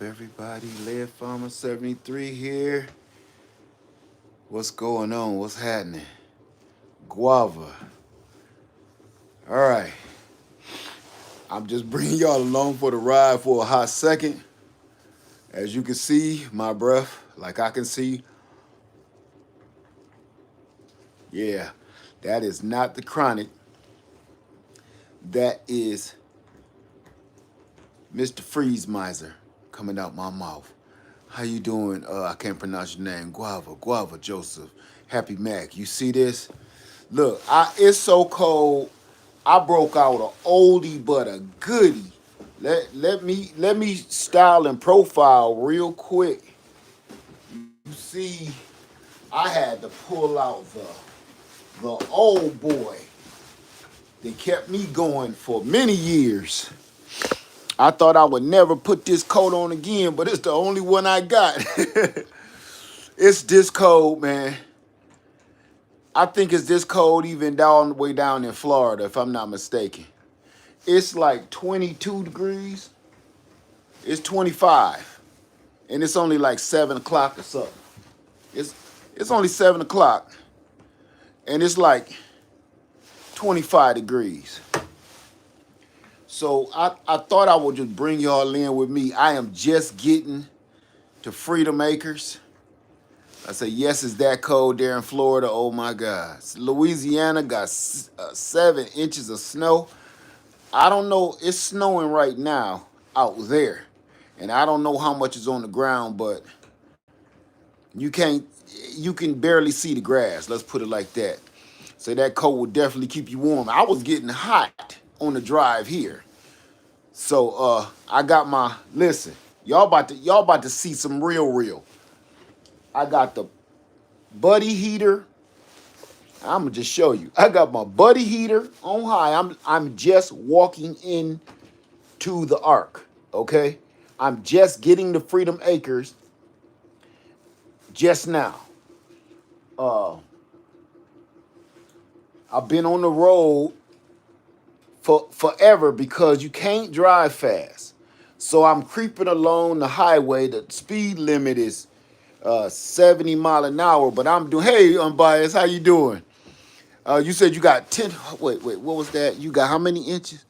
Everybody, Lead Farmer 73 here. What's going on? What's happening? Guava. All right. I'm just bringing y'all along for the ride for a hot second. As you can see, my breath, like I can see, yeah, that is not the chronic. That is Mr. Freeze Miser coming out my mouth. How you doing? I can't pronounce your name. Guava Joseph. Happy Mac. You see this? Look, it's so cold. I broke out a oldie but a goodie. Let me style and profile real quick. You see, I had to pull out the old boy that kept me going for many years. I thought I would never put this coat on again, but it's the only one I got. It's this cold, man. I think it's this cold even down way down in Florida, if I'm not mistaken. It's like 22 degrees. It's 25. And it's only like 7 o'clock or something. It's only 7 o'clock. And it's like 25 degrees. So I thought I would just bring y'all in with me. I am just getting to Freedom Acres. I say, yes, it's that cold there in Florida. Oh, my God. Louisiana got 7 inches of snow. I don't know. It's snowing right now out there. And I don't know how much is on the ground, but you can barely see the grass. Let's put it like that. So that coat will definitely keep you warm. I was getting hot on the drive here. So I got my, listen, y'all about to see some real. I got the buddy heater. I'm gonna just show you. I got my buddy heater on high. I'm just walking in to the ark. Okay? I'm just getting to Freedom Acres just now. Uh I've been on the road for forever because you can't drive fast. So I'm creeping along the highway. The speed limit is 70 mile an hour, but I'm doing, hey, unbiased, how you doing? You said you got 10, wait, what was that? You got how many inches?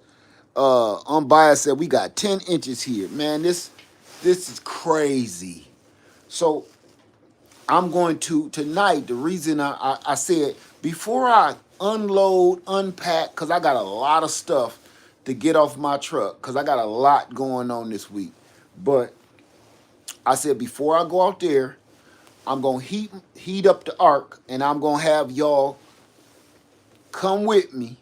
Unbiased said we got 10 inches here. Man, this is crazy. So I'm going to, tonight, the reason I said, before I unload, unpack, because I got a lot of stuff to get off my truck, because I got a lot going on this week. But I said, before I go out there, I'm going to heat up the ark, and I'm going to have y'all come with me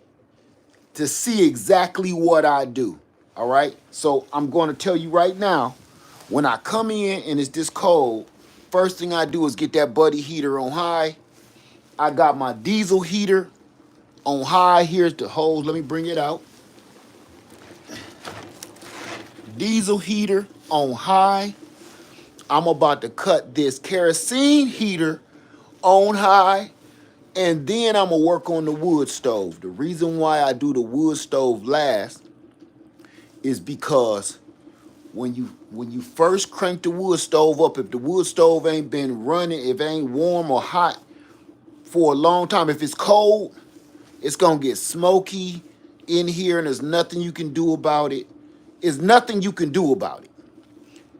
to see exactly what I do. All right? So I'm going to tell you right now, when I come in and it's this cold, first thing I do is get that buddy heater on high. I got my diesel heater on high. Here's the hose. Let me bring it out. Diesel heater on high. I'm about to cut this kerosene heater on high. And then I'm going to work on the wood stove. The reason why I do the wood stove last is because when you first crank the wood stove up, if the wood stove ain't been running, if it ain't warm or hot for a long time, if it's cold, it's gonna get smoky in here, and there's nothing you can do about it. There's nothing you can do about it.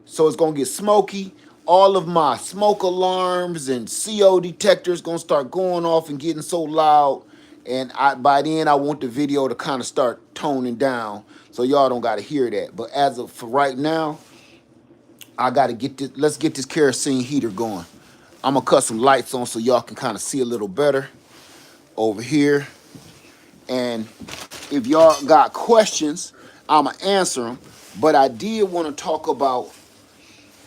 So it's gonna get smoky. All of my smoke alarms and CO detectors gonna start going off and getting so loud. And by then I want the video to kind of start toning down, so y'all don't gotta hear that. But as of for right now, I gotta get this. Let's get this kerosene heater going. I'm gonna cut some lights on so y'all can kind of see a little better over here. And if y'all got questions, I'ma answer them. But I did want to talk about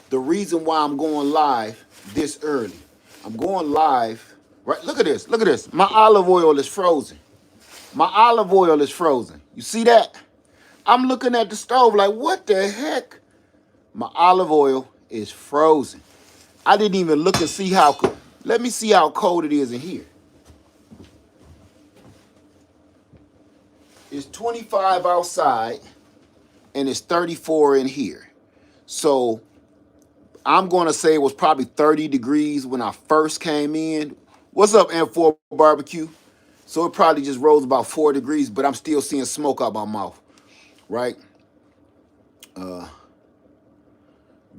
the reason why I'm going live this early. I'm going live, right? Look at this. Look at this. My olive oil is frozen. My olive oil is frozen. You see that? I'm looking at the stove like, what the heck? My olive oil is frozen. I didn't even look and see how cold. Let me see how cold it is in here. It's 25 outside and it's 34 in here. So I'm going to say it was probably 30 degrees when I first came in. What's up, M4 Barbecue? So it probably just rose about 4 degrees, but I'm still seeing smoke out my mouth, right? Uh,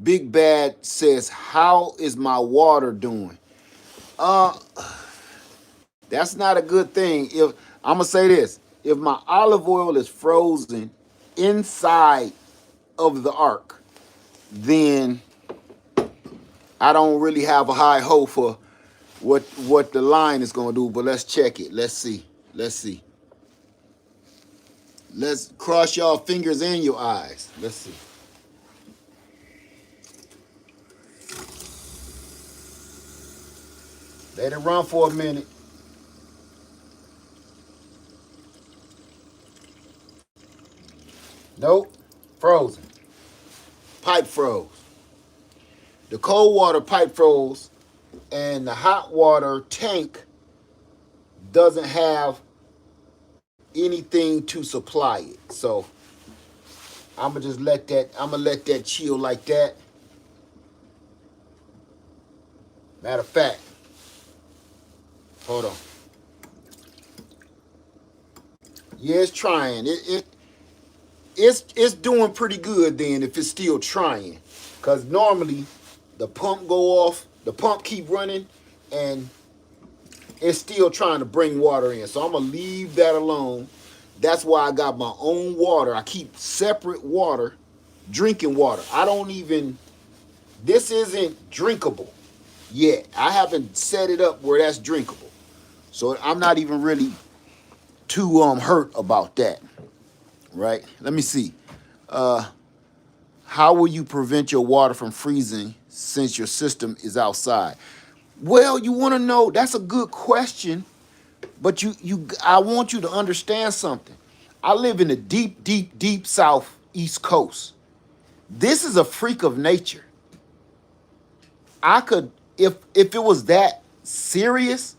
Big Bad says, how is my water doing? Uh, that's not a good thing. If I'm gonna say this, if my olive oil is frozen inside of the ark, then I don't really have a high hope for what the line is gonna do. But let's check it. Let's see. Let's see. Let's cross y'all fingers and your eyes. Let's see. Let it run for a minute. Nope. Frozen. Pipe froze. The cold water pipe froze, and the hot water tank doesn't have anything to supply it. So I'm gonna just let that chill like that. Matter of fact, hold on. Yeah, it's trying. It's doing pretty good then if it's still trying. Cause normally the pump go off, the pump keep running, and it's still trying to bring water in. So I'm gonna leave that alone. That's why I got my own water. I keep separate water, drinking water. I don't even, this isn't drinkable yet. I haven't set it up where that's drinkable. So I'm not even really too hurt about that. Right? Let me see. How will you prevent your water from freezing since your system is outside? Well, you want to know, that's a good question, but I want you to understand something. I live in the deep, deep, deep south east coast. This is a freak of nature. I could, if it was that serious,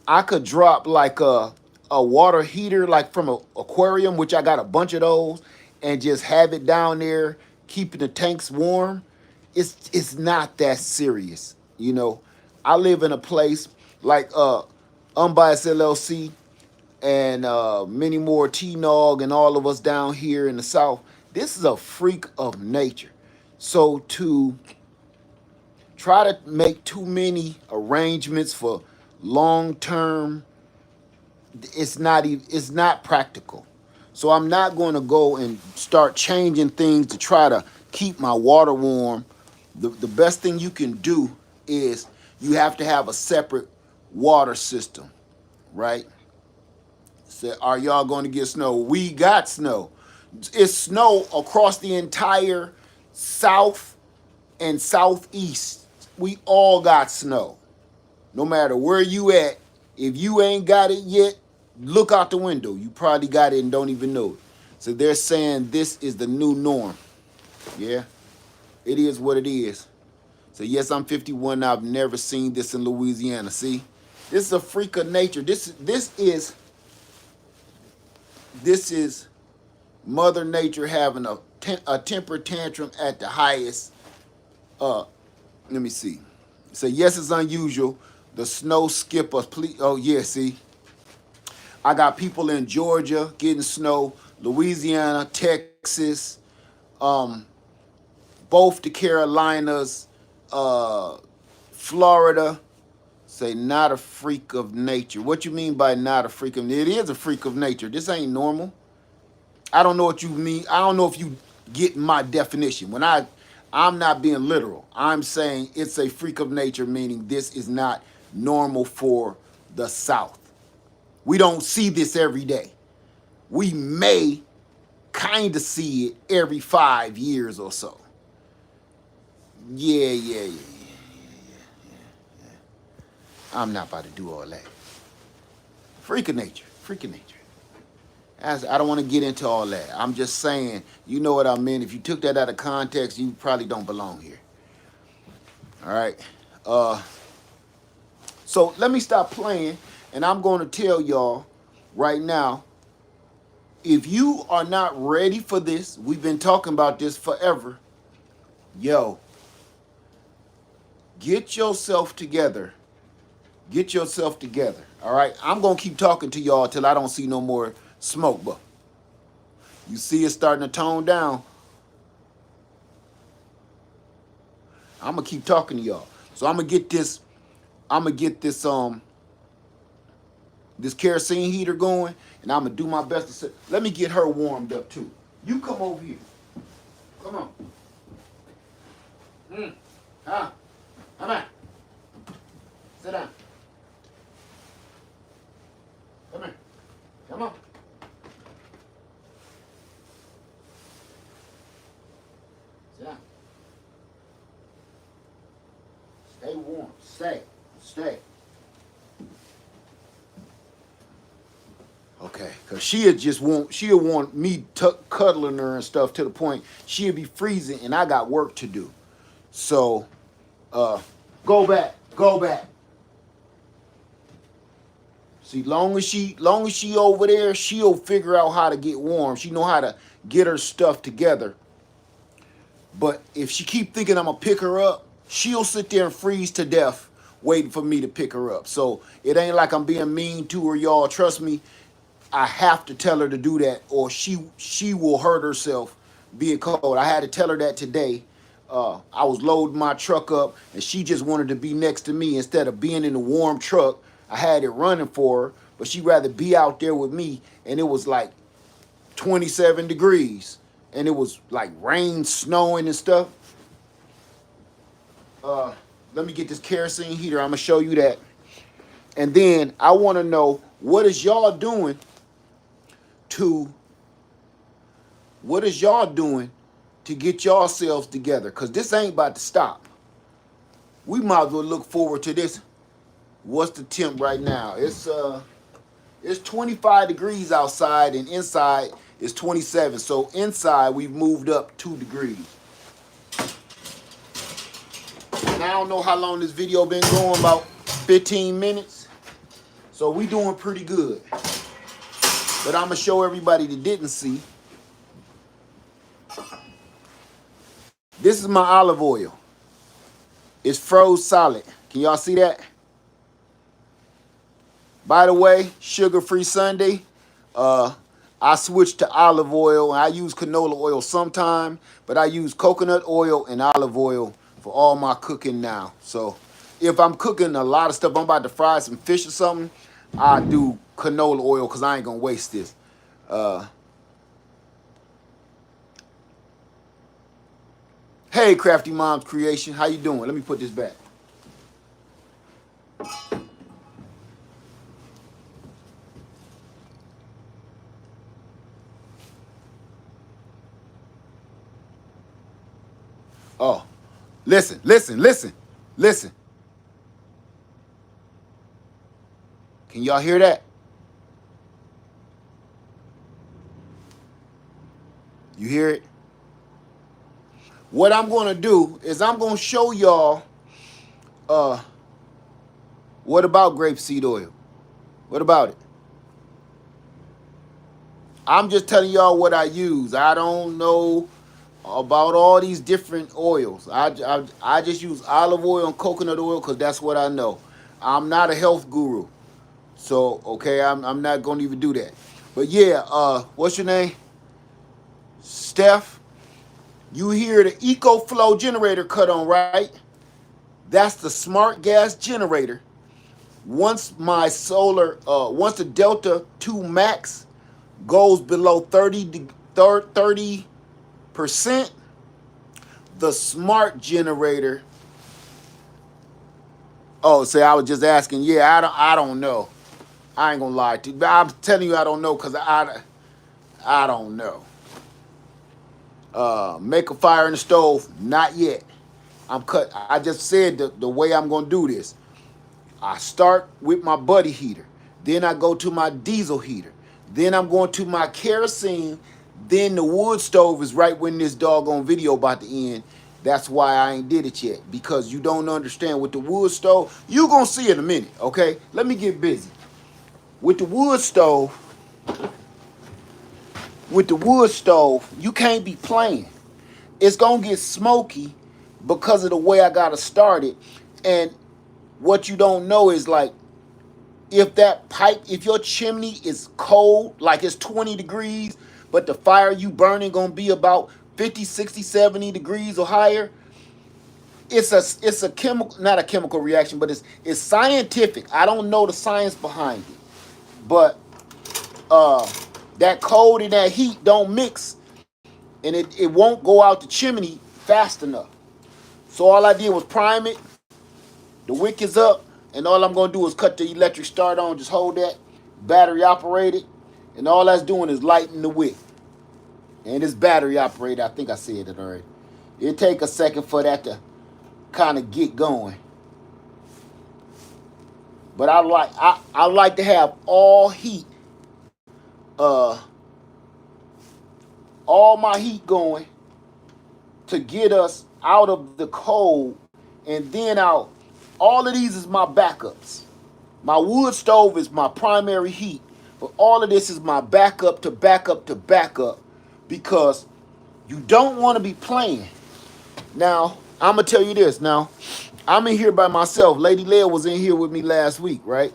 I could drop like a water heater like from an aquarium, which I got a bunch of those, and just have it down there, keeping the tanks warm. It's not that serious, you know. I live in a place like Unbiased LLC and many more T-Nog and all of us down here in the South. This is a freak of nature. So to try to make too many arrangements for long-term, it's not practical. So I'm not going to go and start changing things to try to keep my water warm. The best thing you can do is you have to have a separate water system, right? So are y'all going to get snow? We got snow. It's snow across the entire south and southeast. We all got snow. No matter where you at, if you ain't got it yet, look out the window. You probably got it and don't even know it. So they're saying this is the new norm. Yeah, it is what it is. So yes, I'm 51 now. I've never seen this in Louisiana. See, this is a freak of nature. This is Mother Nature having a temper tantrum at the highest. Let me see. So yes, it's unusual. The snow skippers, please. Oh yeah, see. I got people in Georgia getting snow, Louisiana, Texas, both the Carolinas, Florida. Say not a freak of nature. What you mean by not a freak of nature? It is a freak of nature. This ain't normal. I don't know what you mean. I don't know if you get my definition. I'm not being literal. I'm saying it's a freak of nature, meaning this is not normal for the South. We don't see this every day. We may kind of see it every 5 years or so. Yeah. I'm not about to do all that. Freak of nature. I don't want to get into all that. I'm just saying, you know what I mean. If you took that out of context, you probably don't belong here. All right. So let me stop playing, and I'm going to tell y'all right now, if you are not ready for this, we've been talking about this forever. Yo, Get yourself together. Get yourself together. All right. I'm gonna keep talking to y'all till I don't see no more smoke. But you see it starting to tone down. I'm gonna keep talking to y'all. So I'm gonna get this. I'm gonna get this kerosene heater going, and I'm gonna do my best to sit. Let me get her warmed up too. You come over here. Come on. Huh? Come on. Sit down. Come here. Come on. Sit down. Stay warm. Stay. Stay. Okay, cause she'll want me cuddling her and stuff to the point she'll be freezing, and I got work to do. So, go back. See, long as she over there, she'll figure out how to get warm. She know how to get her stuff together. But if she keep thinking I'm gonna pick her up, she'll sit there and freeze to death waiting for me to pick her up. So it ain't like I'm being mean to her, y'all. Trust me, I have to tell her to do that, or she will hurt herself being cold. I had to tell her that today. I was loading my truck up, and she just wanted to be next to me instead of being in the warm truck. I had it running for her, but she'd rather be out there with me, and it was like 27 degrees, and it was like rain, snowing, and stuff. Let me get this kerosene heater. I'm gonna show you that, and then I want to know what is y'all doing to get yourselves together, because this ain't about to stop. We might as well look forward to this. What's the temp right now? It's 25 degrees outside, and inside is 27. So inside we've moved up 2 degrees. And I don't know how long this video been going, about 15 minutes. So we doing pretty good. But I'm gonna show everybody that didn't see. This is my olive oil. It's froze solid. Can y'all see that? By the way, sugar-free Sunday. I switched to olive oil, and I use canola oil sometime, but I use coconut oil and olive oil for all my cooking now. So if I'm cooking a lot of stuff, I'm about to fry some fish or something, I do canola oil because I ain't gonna waste this. Hey, Crafty Mom's Creation, how you doing? Let me put this back. Oh, listen. Can y'all hear that? You hear it? What I'm going to do is I'm going to show y'all, what about grapeseed oil? What about it? I'm just telling y'all what I use. I don't know about all these different oils. I just use olive oil and coconut oil because that's what I know. I'm not a health guru. So, okay, I'm not going to even do that. But yeah, what's your name? Steph, you hear the EcoFlow generator cut on, right? That's the smart gas generator. Once my solar, once the Delta 2 Max goes below 30%, the smart generator. Oh, say I was just asking. Yeah, I don't know. I ain't gonna lie to you. But I'm telling you I don't know because I don't know. Make a fire in the stove? Not yet. I just said the way I'm gonna do this. I start with my buddy heater. Then I go to my diesel heater. Then I'm going to my kerosene. Then the wood stove is right when this doggone video about to end. That's why I ain't did it yet. Because you don't understand with the wood stove. You gonna see in a minute, okay? Let me get busy. With the wood stove, you can't be playing. It's gonna get smoky because of the way I gotta start it. And what you don't know is like, if that pipe, if your chimney is cold, like it's 20 degrees, but the fire you burning gonna be about 50, 60, 70 degrees or higher, it's a chemical, not a chemical reaction, but it's scientific. I don't know the science behind it, but uh that cold and that heat don't mix, and it won't go out the chimney fast enough. So all I did was prime it, the wick is up, and all I'm gonna do is cut the electric start on, just hold that, battery operated, and all that's doing is lighting the wick. And it's battery operated, I think I said it already. It take a second for that to kind of get going. But I like to have uh all my heat going to get us out of the cold, and then out. All of these is my backups. My wood stove is my primary heat, but all of this is my backup to backup to backup, because you don't want to be playing. Now, I'm going to tell you this. Now, I'm in here by myself. Lady Lead was in here with me last week, right?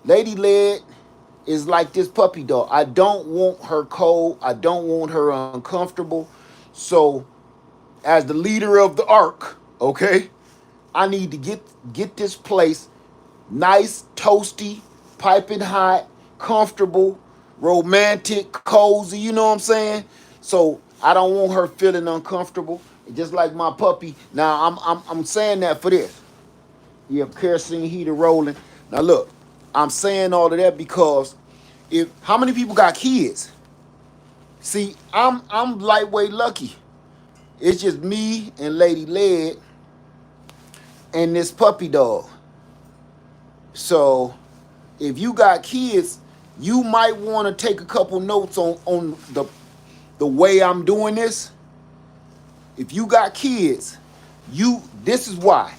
Lady Lead is like this puppy dog. I don't want her cold. I don't want her uncomfortable. So, as the leader of the ark, okay, I need to get this place nice, toasty, piping hot, comfortable, romantic, cozy, you know what I'm saying? So I don't want her feeling uncomfortable. Just like my puppy. Now I'm saying that for this. You have kerosene heater rolling. Now look, I'm saying all of that because if how many people got kids? See, I'm lightweight lucky. It's just me and Lady Lead and this puppy dog. So if you got kids, you might want to take a couple notes on the way I'm doing this. If you got kids, this is why.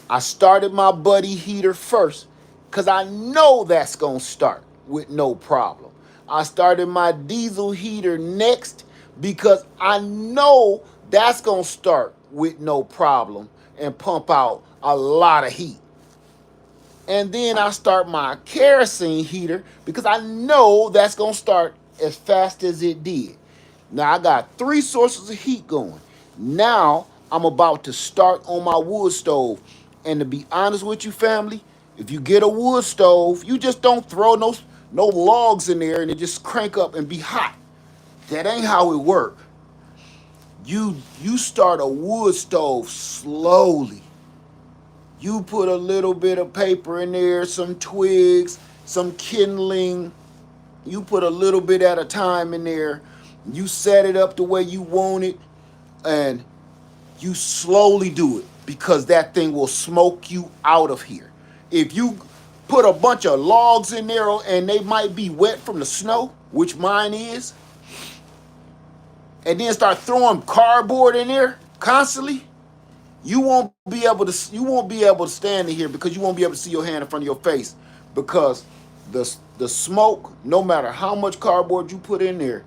I started my buddy heater first, because I know that's going to start with no problem. I started my diesel heater next because I know that's going to start with no problem and pump out a lot of heat. And then I start my kerosene heater because I know that's going to start as fast as it did. Now I got 3 sources of heat going. Now I'm about to start on my wood stove. And to be honest with you, family, if you get a wood stove, you just don't throw no logs in there and it just crank up and be hot. That ain't how it work. You start a wood stove slowly. You put a little bit of paper in there, some twigs, some kindling. You put a little bit at a time in there. You set it up the way you want it, and you slowly do it, because that thing will smoke you out of here. If you put a bunch of logs in there and they might be wet from the snow, which mine is, and then start throwing cardboard in there constantly, you won't be able to stand in here, because you won't be able to see your hand in front of your face, because the smoke, no matter how much cardboard you put in there,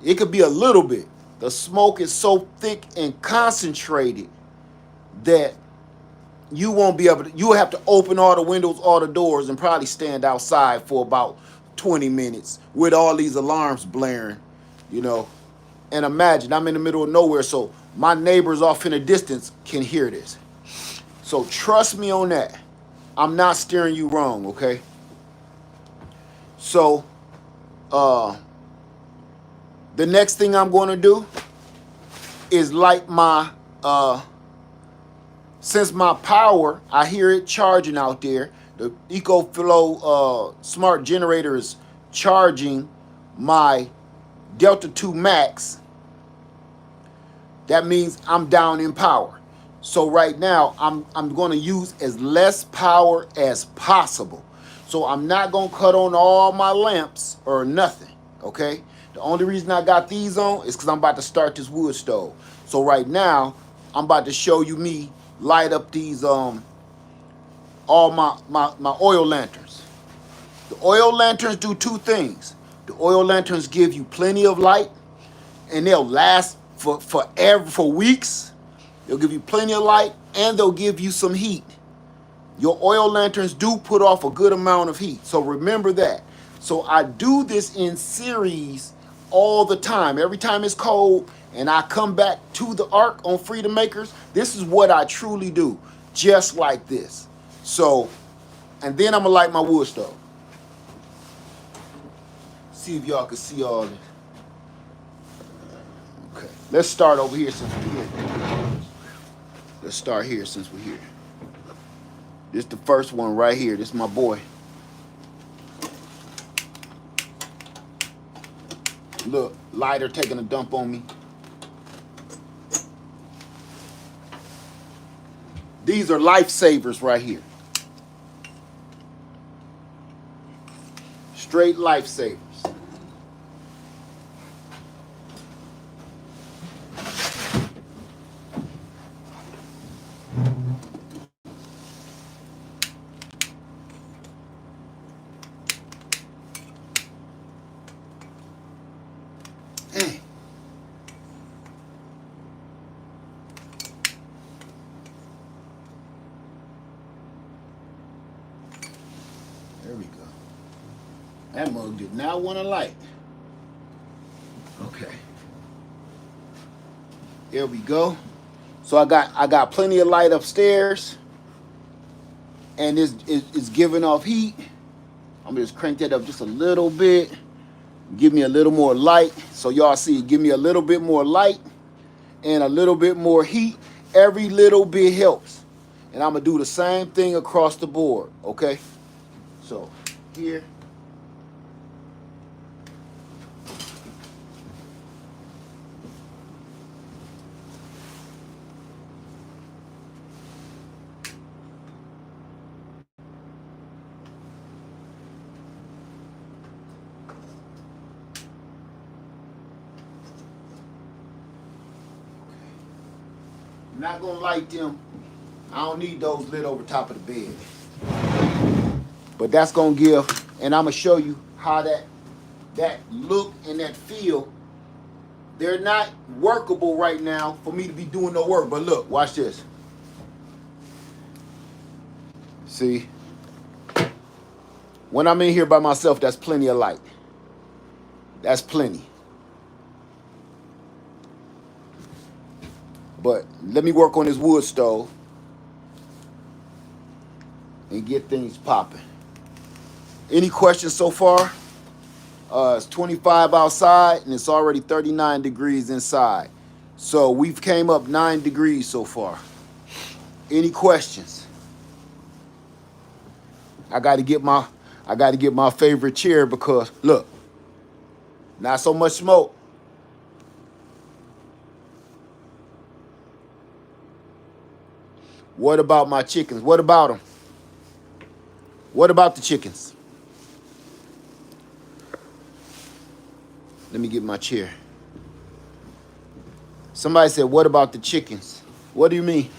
it could be a little bit. The smoke is so thick and concentrated that you won't be able to, you'll have to open all the windows, all the doors, and probably stand outside for about 20 minutes with all these alarms blaring, you know. And imagine, I'm in the middle of nowhere, so my neighbors off in the distance can hear this. So trust me on that. I'm not steering you wrong, okay? So, the next thing I'm going to do is light my, since my power, I hear it charging out there. The EcoFlow smart generator is charging my Delta 2 Max. That means I'm down in power. So right now, I'm going to use as less power as possible. So I'm not going to cut on all my lamps or nothing, okay? The only reason I got these on is because I'm about to start this wood stove. So right now, I'm about to show you me light up these, all my oil lanterns. The oil lanterns do 2 things. The oil lanterns give you plenty of light, and they'll last for weeks. They'll give you plenty of light and they'll give you some heat. Your oil lanterns do put off a good amount of heat. So remember that. So I do this in series all the time. Every time it's cold and I come back to the arc on Freedom Makers, this is what I truly do. Just like this. So, and then I'm going to light my wood stove. See if y'all can see all this. Okay. Let's start over here since we're here. Let's start here since we're here. This is the first one right here. This is my boy. Look, lighter taking a dump on me. These are lifesavers right here. Straight lifesavers. There we go. That mug did not want to light. Okay. There we go. So I got plenty of light upstairs, and it's giving off heat. I'm gonna just crank that up just a little bit. Give me a little more light, so y'all see. Give me a little bit more light and a little bit more heat. Every little bit helps, and I'm gonna do the same thing across the board. Okay. So here. I'm not gonna light them. I don't need those lit over top of the bed. But that's gonna give, and I'm gonna show you how that look and that feel. They're not workable right now for me to be doing no work. But look, watch this. See? When I'm in here by myself, that's plenty of light. That's plenty. But let me work on this wood stove and get things popping. Any questions so far? It's 25 outside and it's already 39 degrees inside. So we've came up 9 degrees so far. Any questions? I got to get my favorite chair because look, not so much smoke. What about my chickens? What about them? What about the chickens? Let me get my chair. Somebody said, what about the chickens? What do you mean?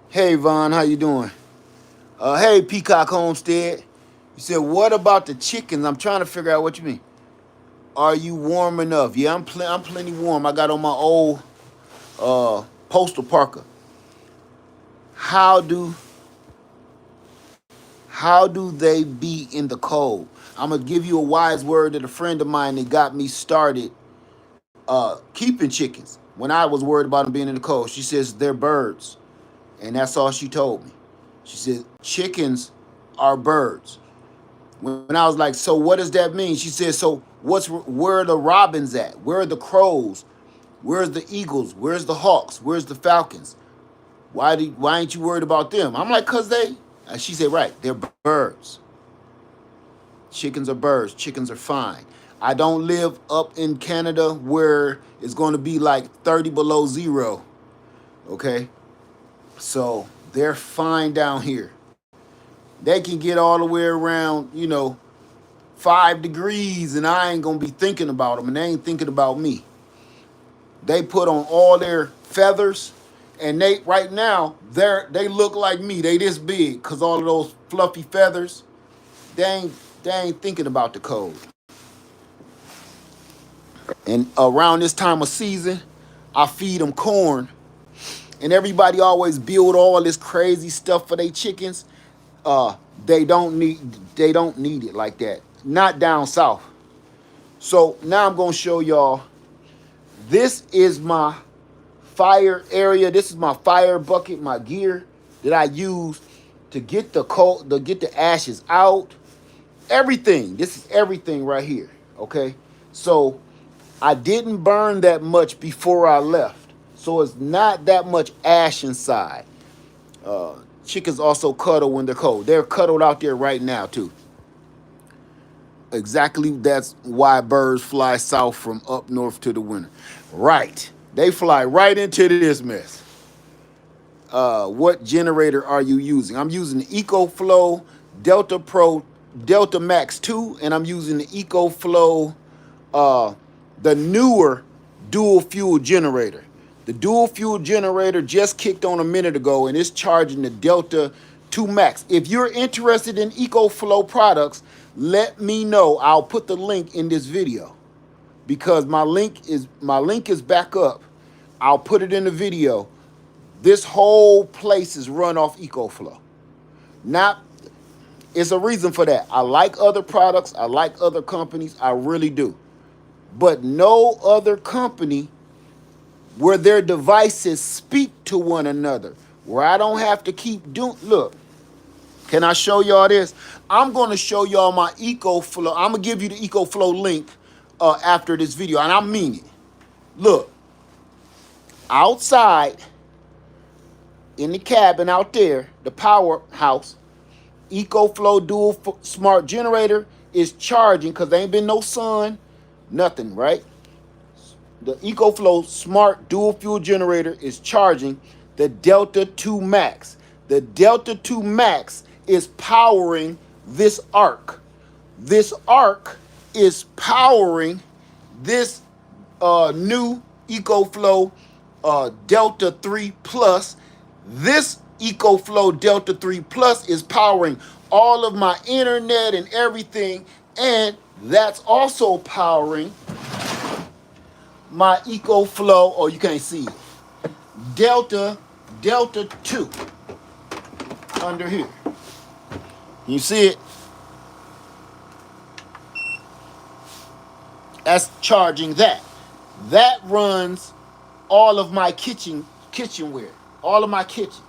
Hey, Vaughn, how you doing? Hey, Peacock Homestead. You said, what about the chickens? I'm trying to figure out what you mean. Are you warm enough? Yeah, I'm plenty warm. I got on my old postal parka. How do they be in the cold? I'm gonna give you a wise word that a friend of mine that got me started keeping chickens when I was worried about them being in the cold. She says they're birds, and that's all she told me. She said chickens are birds. When I was like, so what does that mean? She said, so where are the robins at? Where are the crows? Where's the eagles? Where's the hawks? Where's the falcons? Why ain't you worried about them? I'm like, cause and she said, right, they're birds. Chickens are birds. Chickens are fine. I don't live up in Canada where it's going to be like 30 below zero. Okay? So they're fine down here. They can get all the way around, 5 degrees, and I ain't going to be thinking about them, and they ain't thinking about me. They put on all their feathers, And they right now they look like me. They this big because all of those fluffy feathers. They ain't thinking about the cold. And around this time of season, I feed them corn. And everybody always build all this crazy stuff for their chickens. Uh, they don't need it like that. Not down south. So now I'm gonna show y'all. This is my fire area. This is my fire bucket, my gear that I use to get the cold, to get the ashes out. Everything. This is everything right here. Okay. So I didn't burn that much before I left. So it's not that much ash inside. Chickens also cuddle when they're cold. They're cuddled out there right now too. Exactly, that's why birds fly south from up north to the winter. Right. They fly right into this mess. What generator are you using? I'm using the EcoFlow Delta Pro Delta Max 2, and I'm using the EcoFlow, the newer dual fuel generator. The dual fuel generator just kicked on a minute ago, and it's charging the Delta 2 Max. If you're interested in EcoFlow products, let me know. I'll put the link in this video because my link is back up. I'll put it in the video. This whole place is run off EcoFlow. Not, it's a reason for that. I like other products. I like other companies. I really do. But no other company where their devices speak to one another, where I don't have to keep doing. Look, can I show y'all this? I'm going to show y'all my EcoFlow. I'm going to give you the EcoFlow link after this video, and I mean it. Look, outside in the cabin out there, the powerhouse, EcoFlow dual smart generator is charging because there ain't been no sun, nothing, right? The EcoFlow smart dual fuel generator is charging the Delta 2 Max. The Delta 2 Max is powering this arc. This arc is powering this new EcoFlow Delta 3 Plus. This EcoFlow Delta 3 Plus is powering all of my internet and everything, and that's also powering my EcoFlow, oh, you can't see it, Delta 2 under here. You see it? That's charging that. That runs all of my kitchenware, all of my kitchen.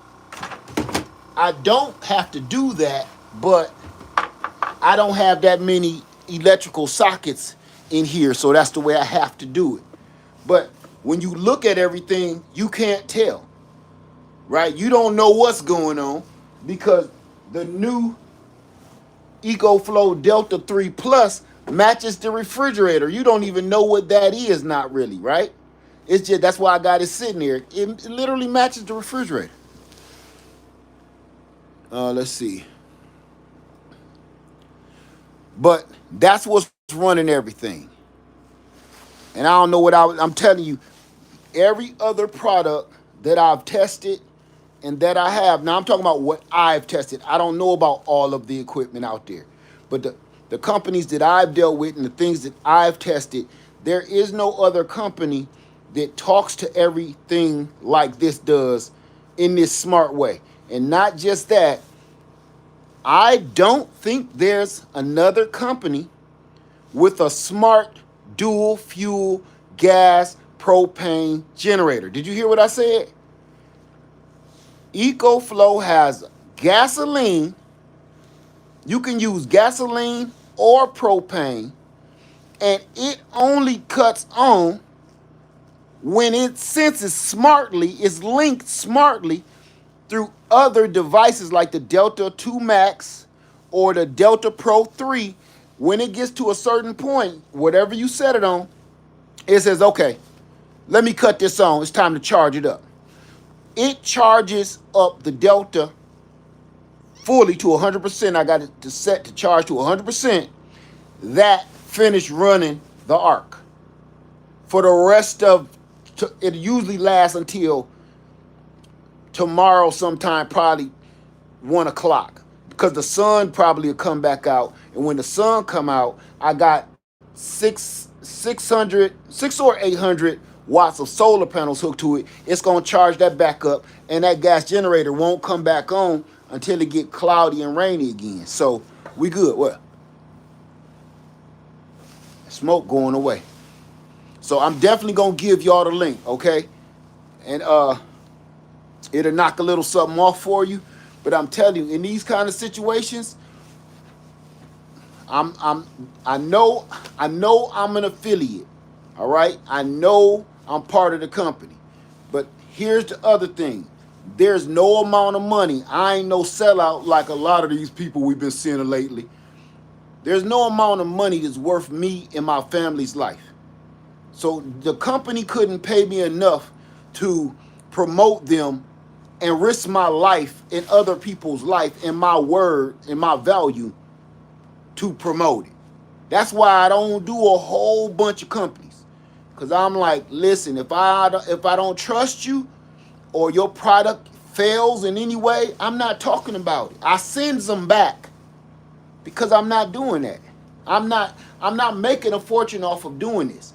I don't have to do that, but I don't have that many electrical sockets in here, so that's the way I have to do it. But when you look at everything, you can't tell, right? You don't know what's going on because the new EcoFlow Delta 3 Plus matches the refrigerator. You don't even know what that is, not really, right? It's just, that's why I got it sitting there. It literally matches the refrigerator. Let's see. But that's what's running everything. And I don't know what I'm telling you. Every other product that I've tested and that I have, now I'm talking about what I've tested. I don't know about all of the equipment out there. But the companies that I've dealt with and the things that I've tested, there is no other company that talks to everything like this does in this smart way. And not just that, I don't think there's another company with a smart dual fuel gas propane generator. Did you hear what I said? EcoFlow has gasoline. You can use gasoline or propane, and it only cuts on when it senses smartly, is linked smartly through other devices like the Delta 2 Max or the Delta Pro 3. When it gets to a certain point, whatever you set it on, it says, okay, let me cut this on. It's time to charge it up. It charges up the Delta fully to 100%. I got it to set to charge to 100%. That finished running the arc. For the rest of, it usually lasts until tomorrow sometime, probably 1 o'clock, because the sun probably will come back out. And when the sun come out, I got 6 or 800 watts of solar panels hooked to it. It's gonna charge that back up, and that gas generator won't come back on until it get cloudy and rainy again. So we good. What? Smoke going away. So I'm definitely gonna give y'all the link, okay? And it'll knock a little something off for you. But I'm telling you, in these kind of situations, I know I'm an affiliate. All right? I know I'm part of the company. But here's the other thing. There's no amount of money. I ain't no sellout like a lot of these people we've been seeing lately. There's no amount of money that's worth me and my family's life. So the company couldn't pay me enough to promote them and risk my life and other people's life and my word and my value to promote it. That's why I don't do a whole bunch of companies. Because I'm like, listen, if I don't trust you or your product fails in any way, I'm not talking about it. I send them back because I'm not doing that. I'm not making a fortune off of doing this.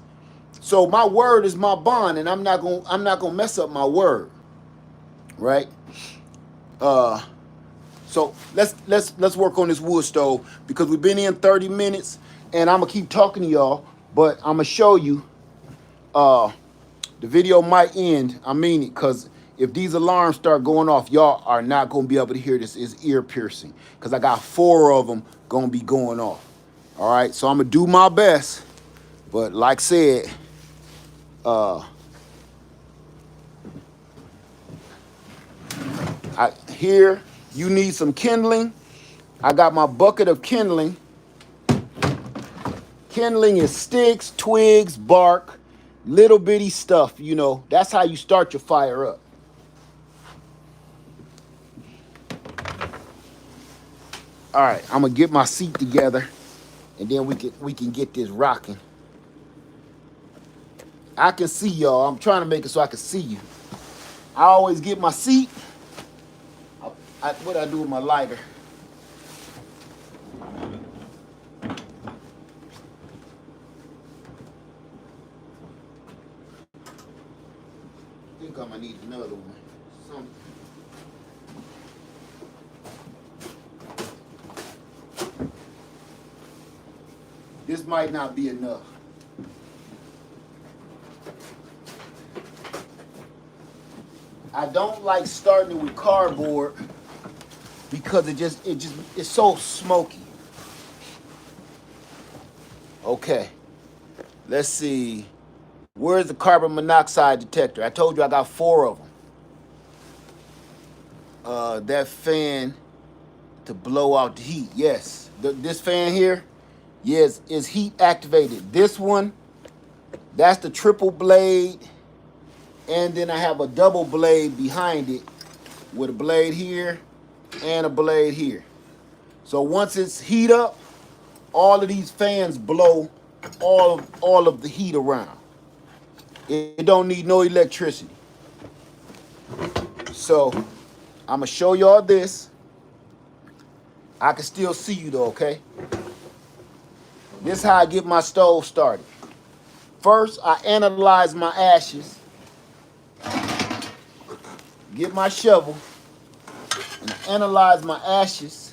So my word is my bond, and I'm not gonna mess up my word. Right? So let's work on this wood stove, because we've been in 30 minutes and I'm gonna keep talking to y'all, but I'm gonna show you the video might end. I mean it, because if these alarms start going off, y'all are not gonna be able to hear this. It's ear piercing because I got 4 of them gonna be going off. All right, so I'm gonna do my best, but like I said, here you need some kindling. I got my bucket of kindling. Kindling is sticks, twigs, bark, little bitty stuff, you know. That's how you start your fire up. All right, I'm gonna get my seat together, and then we can get this rocking. I can see y'all. I'm trying to make it so I can see you. I always get my seat. What I do with my lighter? I think I'm gonna need another one. This might not be enough. I don't like starting it with cardboard because it's so smoky. Okay, let's see. Where's the carbon monoxide detector? I told you I got 4 of them. That fan to blow out the heat. Yes, this fan here, yes, is heat activated. This one, that's the triple blade, and then I have a double blade behind it with a blade here and a blade here. So once it's heat up, all of these fans blow all of the heat around. It don't need no electricity. So I'm gonna show y'all this. I can still see you though, okay? This is how I get my stove started. First, I analyze my ashes. Get my shovel and analyze my ashes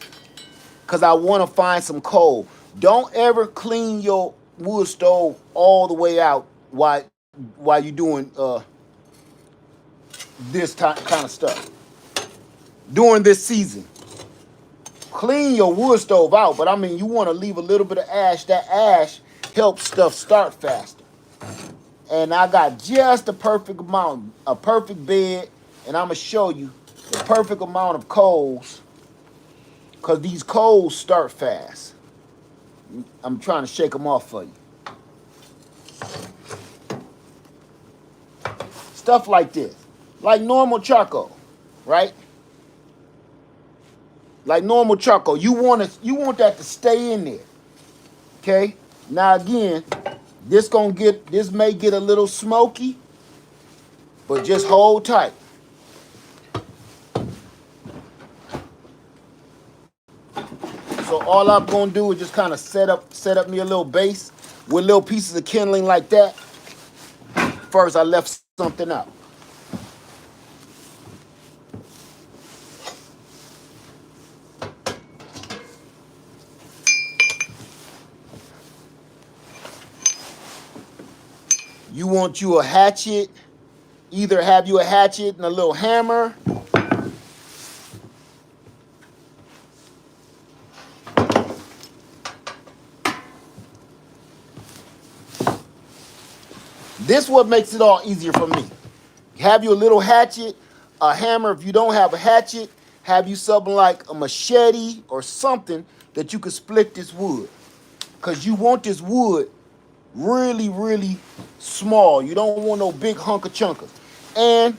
because I want to find some coal. Don't ever clean your wood stove all the way out while you're doing this kind of stuff. During this season, clean your wood stove out, but I mean you want to leave a little bit of ash. That ash helps stuff start faster. And I got just the perfect amount, a perfect bed, and I'm gonna show you the perfect amount of coals, because these coals start fast. I'm trying to shake them off for you. Stuff like this, like normal charcoal, right? Like normal charcoal, you want that to stay in there. Okay. Now again, this may get a little smoky, but just hold tight. So all I'm gonna do is just kind of set up me a little base with little pieces of kindling like that. First, I left something out. You want you a hatchet, either have you a hatchet and a little hammer. This what makes it all easier for me. Have you a little hatchet, a hammer. If you don't have a hatchet, have you something like a machete or something that you could split this wood. Because you want this wood really, really small. You don't want no big hunk of chunkers. And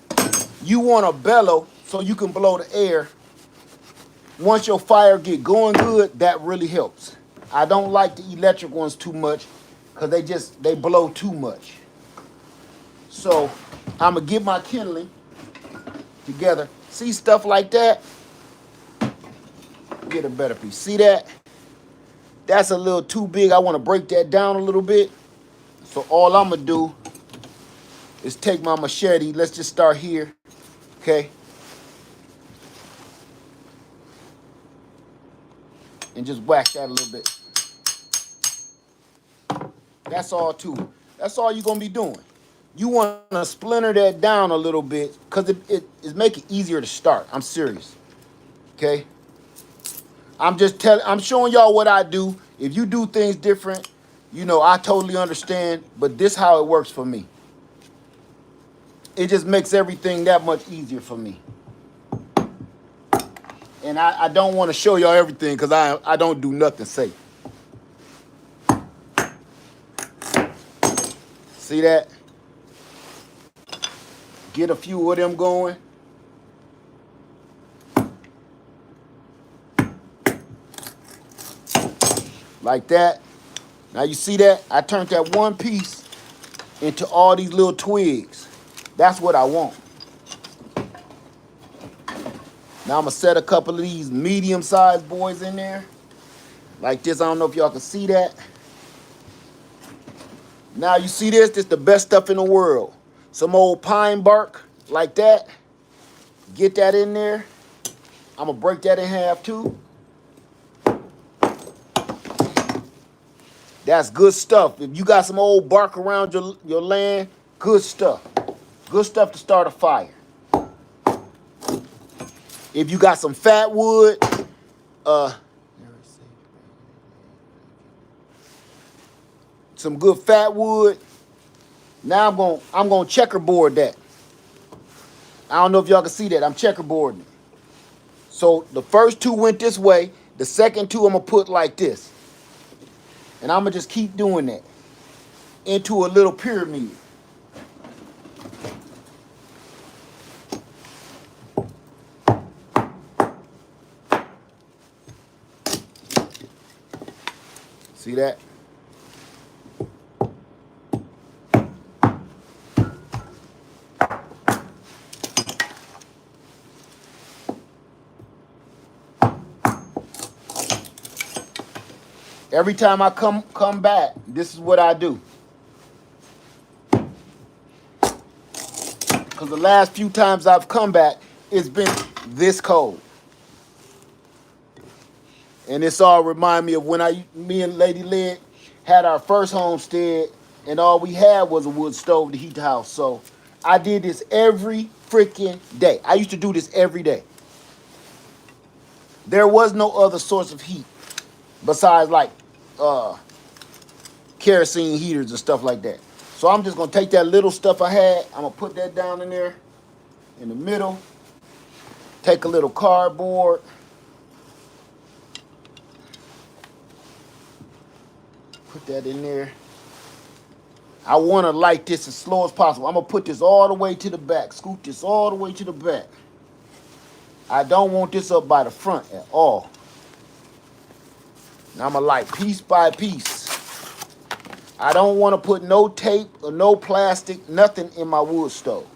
you want a bellow so you can blow the air. Once your fire get going good, that really helps. I don't like the electric ones too much because they blow too much. So I'm gonna get my kindling together. See stuff like that? Get a better piece. See that? That's a little too big. I want to break that down a little bit. So all I'm gonna do is take my machete. Let's just start here. Okay. And just whack that a little bit. That's all too. That's all you're gonna be doing. You want to splinter that down a little bit because it make it easier to start. I'm serious. Okay. I'm showing y'all what I do. If you do things different, you know, I totally understand, but this how it works for me. It just makes everything that much easier for me. And I don't want to show y'all everything because I don't do nothing safe. See that? Get a few of them going. Like that. Now you see that? I turned that one piece into all these little twigs. That's what I want. Now I'm gonna set a couple of these medium-sized boys in there. Like this, I don't know if y'all can see that. Now you see this? This is the best stuff in the world. Some old pine bark like that. Get that in there. I'm gonna break that in half too. That's good stuff. If you got some old bark around your land, good stuff. Good stuff to start a fire. If you got some fat wood, some good fat wood. Now I'm gonna checkerboard that. I don't know if y'all can see that. I'm checkerboarding it. So the first two went this way. The second two I'm gonna put like this. And I'm gonna just keep doing that into a little pyramid. See that? Every time I come back, this is what I do. Because the last few times I've come back, it's been this cold. And this all remind me of when me and Lady Led had our first homestead, and all we had was a wood stove to heat the house. So I did this every freaking day. I used to do this every day. There was no other source of heat besides like kerosene heaters and stuff like that. So I'm just gonna take that little stuff I had, I'm gonna put that down in there in the middle, take a little cardboard, put that in there. I want to light this as slow as possible. I'm gonna put this all the way to the back, scoot this all the way to the back. I don't want this up by the front at all. Now I'm gonna light piece by piece. I don't want to put no tape or no plastic, nothing in my wood stove.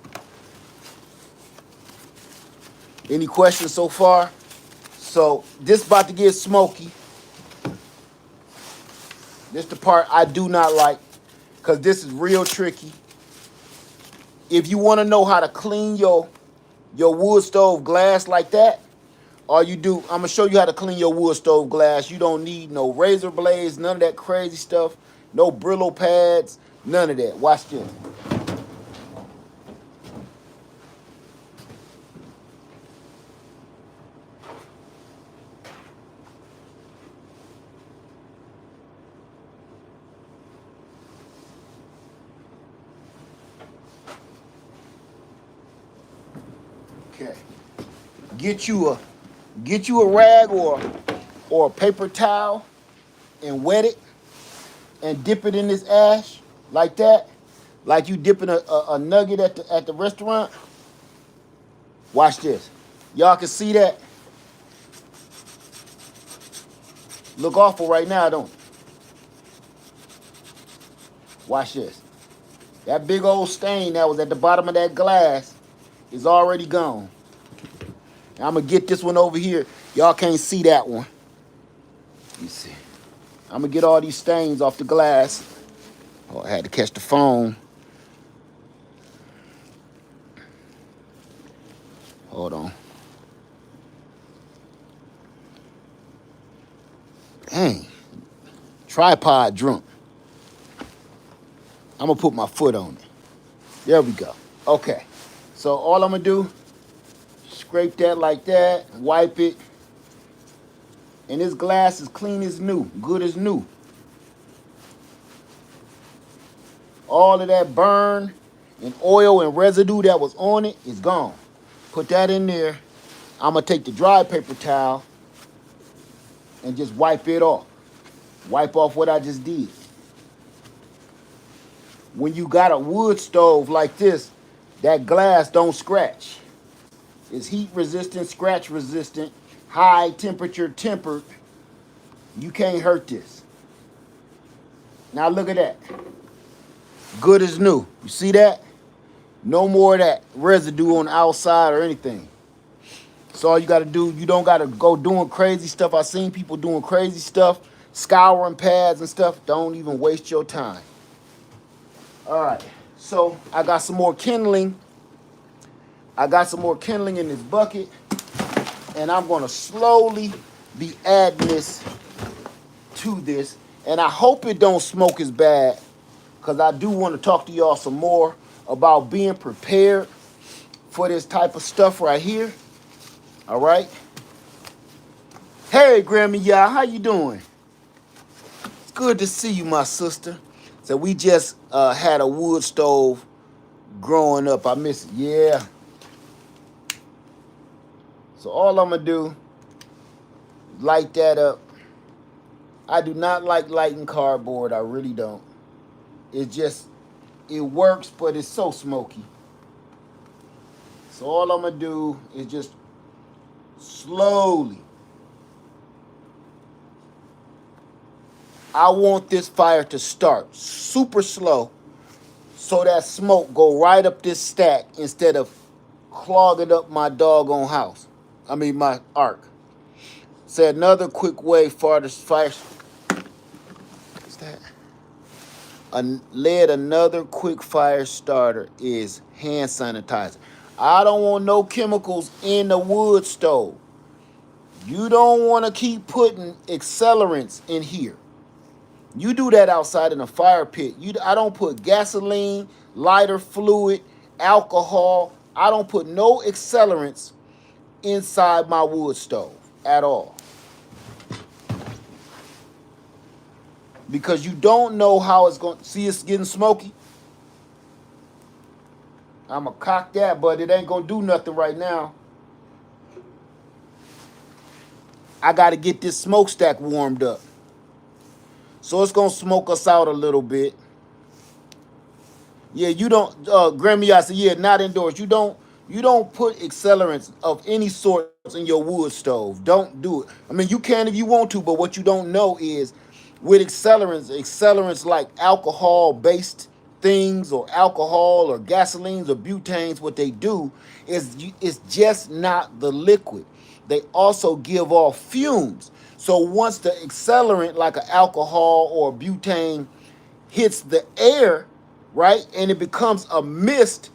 Any questions so far? So this about to get smoky. This the part I do not like, because this is real tricky. If you want to know how to clean your wood stove glass like that, all you do, I'm gonna show you how to clean your wood stove glass. You don't need no razor blades, none of that crazy stuff, no Brillo pads, none of that. Watch this. Okay. Get you a rag or a paper towel and wet it and dip it in this ash like that, like you dipping a nugget at the restaurant. Watch this. Y'all can see that. Look awful right now, don't it? Watch this. That big old stain that was at the bottom of that glass is already gone. Now I'm gonna get this one over here. Y'all can't see that one. Let me see. I'm gonna get all these stains off the glass. Oh, I had to catch the phone. Hold on. Dang. Tripod drunk. I'm gonna put my foot on it. There we go. Okay. So all I'm gonna do, scrape that like that, wipe it. And this glass is clean as new, good as new. All of that burn and oil and residue that was on it is gone. Put that in there. I'm gonna take the dry paper towel and just wipe it off. Wipe off what I just did. When you got a wood stove like this, that glass don't scratch. It's heat resistant, scratch resistant, high temperature tempered. You can't hurt this. Now look at that. Good as new. You see that? No more of that residue on the outside or anything. So all you gotta do, you don't gotta go doing crazy stuff. I've seen people doing crazy stuff, scouring pads and stuff. Don't even waste your time. All right, so I got some more kindling. I got some more kindling in this bucket, and I'm gonna slowly be adding this to this. And I hope it don't smoke as bad, because I do want to talk to y'all some more about being prepared for this type of stuff right here. All right. Hey, Grammy, y'all, how you doing? It's good to see you, my sister. So we just had a wood stove growing up. I miss it. Yeah. So all I'm going to do, light that up. I do not like lighting cardboard. I really don't. It works, but it's so smoky. So all I'm going to do is just slowly. I want this fire to start super slow so that smoke go right up this stack instead of clogging up my doggone house. My ark. So another quick way for the fire. What's that? Another quick fire starter is hand sanitizer. I don't want no chemicals in the wood stove. You don't want to keep putting accelerants in here. You do that outside in a fire pit. I don't put gasoline, lighter fluid, alcohol. I don't put no accelerants inside my wood stove at all. Because you don't know how it's going to... See, it's getting smoky? I'm going to cock that, but it ain't going to do nothing right now. I got to get this smokestack warmed up. So it's going to smoke us out a little bit. Yeah, you don't... Grammy, I said, yeah, not indoors. You don't put accelerants of any sort in your wood stove. Don't do it. You can if you want to, but what you don't know is with accelerants like alcohol-based things or alcohol or gasolines or butanes, what they do is it's just not the liquid. they also give off fumes. So once the accelerant, like an alcohol or butane, hits the air, right, and it becomes a mist,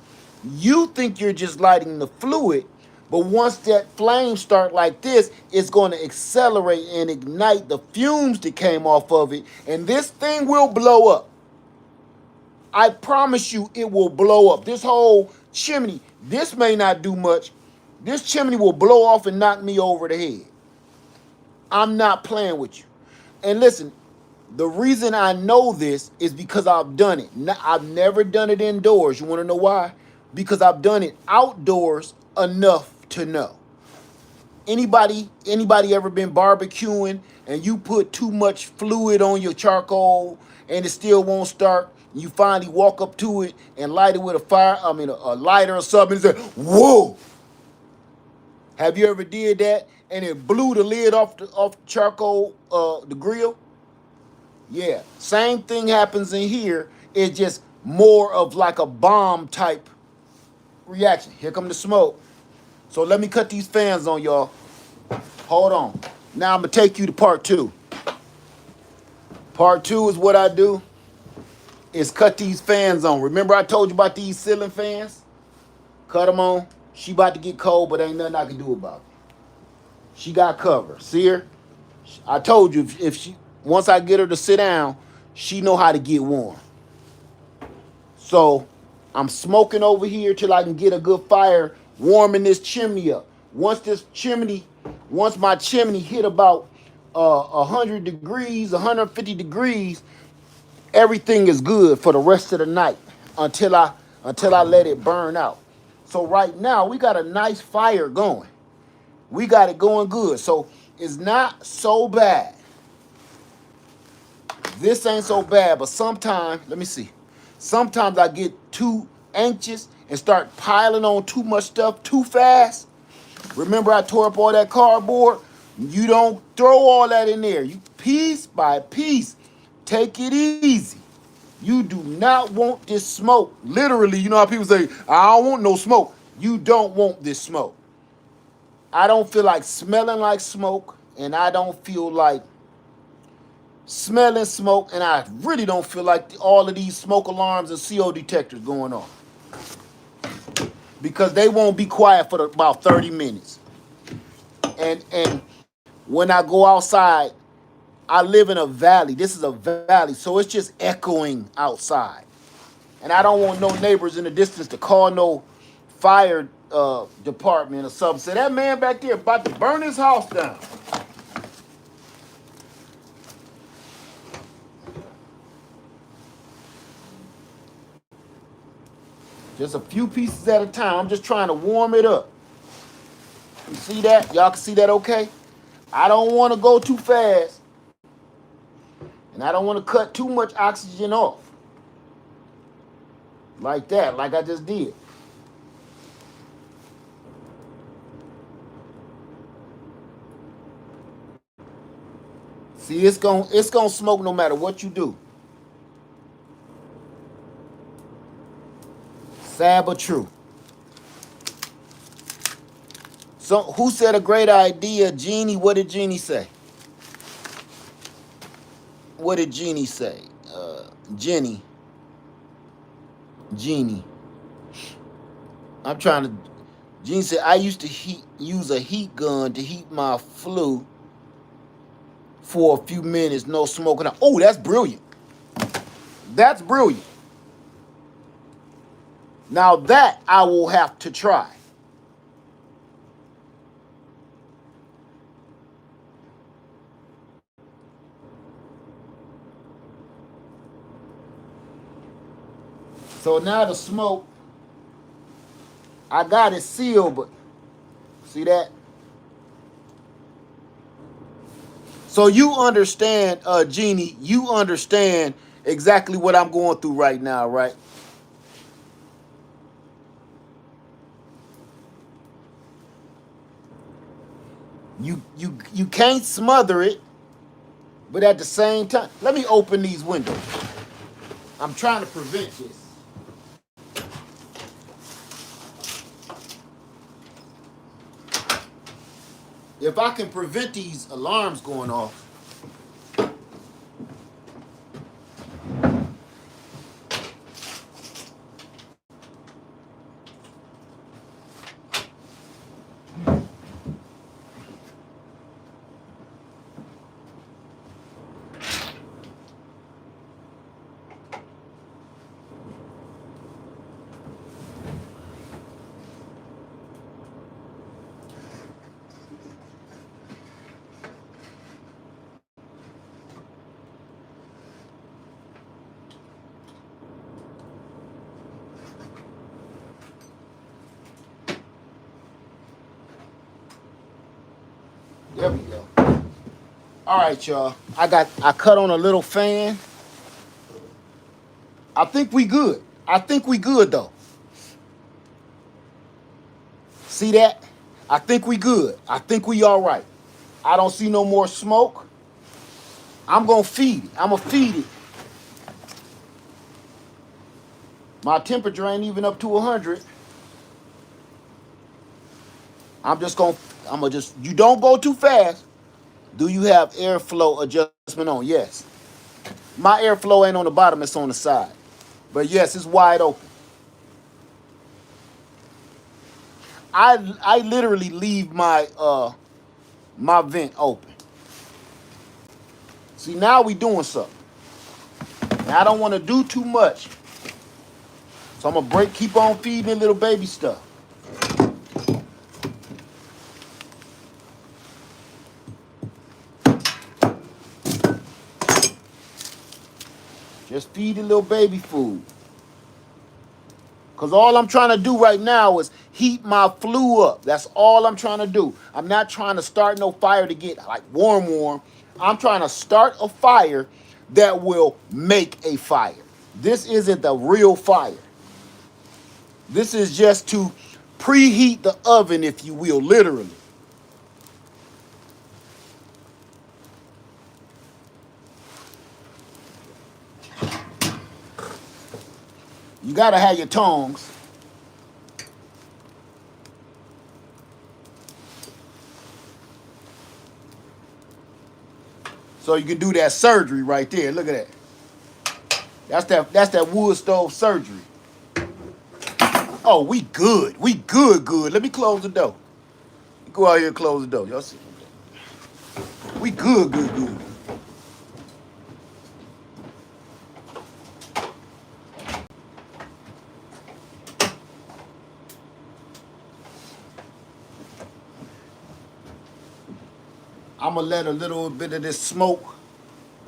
you think you're just lighting the fluid, but once that flame start like this, it's going to accelerate and ignite the fumes that came off of it, and this thing will blow up. I promise you it will blow up. This whole chimney, this may not do much. This chimney will blow off and knock me over the head. I'm not playing with you. And listen, the reason I know this is because I've done it. I've never done it indoors. You want to know why? Because I've done it outdoors enough to know. Anybody ever been barbecuing and you put too much fluid on your charcoal and it still won't start? You finally walk up to it and light it with a lighter or something and say, whoa. Have you ever did that and it blew the lid off the charcoal, the grill? Yeah, same thing happens in here. It's just more of like a bomb type reaction. Here come the smoke. So let me cut these fans on, y'all. Hold on. Now I'm going to take you to part two. Part two is what I do is cut these fans on. Remember I told you about these ceiling fans? Cut them on. She about to get cold, but ain't nothing I can do about it. She got cover. See her? I told you if she once I get her to sit down, she know how to get warm. So I'm smoking over here till I can get a good fire warming this chimney up. Once my chimney hit about 100 degrees, 150 degrees, everything is good for the rest of the night until I let it burn out. So right now we got a nice fire going. We got it going good. So it's not so bad. This ain't so bad, but sometimes, let me see. Sometimes I get too anxious and start piling on too much stuff too fast. Remember I tore up all that cardboard? You don't throw all that in there. You piece by piece, take it easy. You do not want this smoke. Literally, you know how people say, I don't want no smoke. You don't want this smoke. I don't feel like smelling like smoke, and I don't feel like smelling smoke, and I really don't feel like all of these smoke alarms and CO detectors going on. Because they won't be quiet for about 30 minutes. And when I go outside, I live in a valley. This is a valley, so it's just echoing outside. And I don't want no neighbors in the distance to call no fire department or something. Say, that man back there about to burn his house down. Just a few pieces at a time. I'm just trying to warm it up. You see that? Y'all can see that okay? I don't want to go too fast. And I don't want to cut too much oxygen off. Like that, like I just did. See, it's gonna smoke no matter what you do. Sad but true. So who said a great idea? Jeannie, what did Jeannie say? What did Jeannie say? Jeannie. I'm trying to. Jeannie said, I used to use a heat gun to heat my flue for a few minutes, no smoking out. Oh, that's brilliant. That's brilliant. Now that I will have to try. So now the smoke, I got it sealed, but see that? So you understand, Jeannie, you understand exactly what I'm going through right now, right? You can't smother it, but at the same time, let me open these windows. I'm trying to prevent this. If I can prevent these alarms going off. There we go. All right, y'all. I cut on a little fan. I think we good. I think we good though. See that? I think we good. I think we all right. I don't see no more smoke. I'm gonna feed it. I'm gonna feed it. My temperature ain't even up to 100. I'm gonna just, you don't go too fast. Do you have airflow adjustment on? Yes. My airflow ain't on the bottom, it's on the side. But yes, it's wide open. I literally leave my my vent open. See, now we doing something. Now, I don't want to do too much. So I'm gonna keep on feeding little baby stuff. Just feed the little baby food. Because all I'm trying to do right now is heat my flue up. That's all I'm trying to do. I'm not trying to start no fire to get like warm. I'm trying to start a fire that will make a fire. This isn't the real fire. This is just to preheat the oven, if you will, literally. You gotta have your tongs. So you can do that surgery right there. Look at that. That's that wood stove surgery. Oh, we good. We good. Let me close the door. Go out here and close the door. Y'all see? We good. I'm gonna let a little bit of this smoke.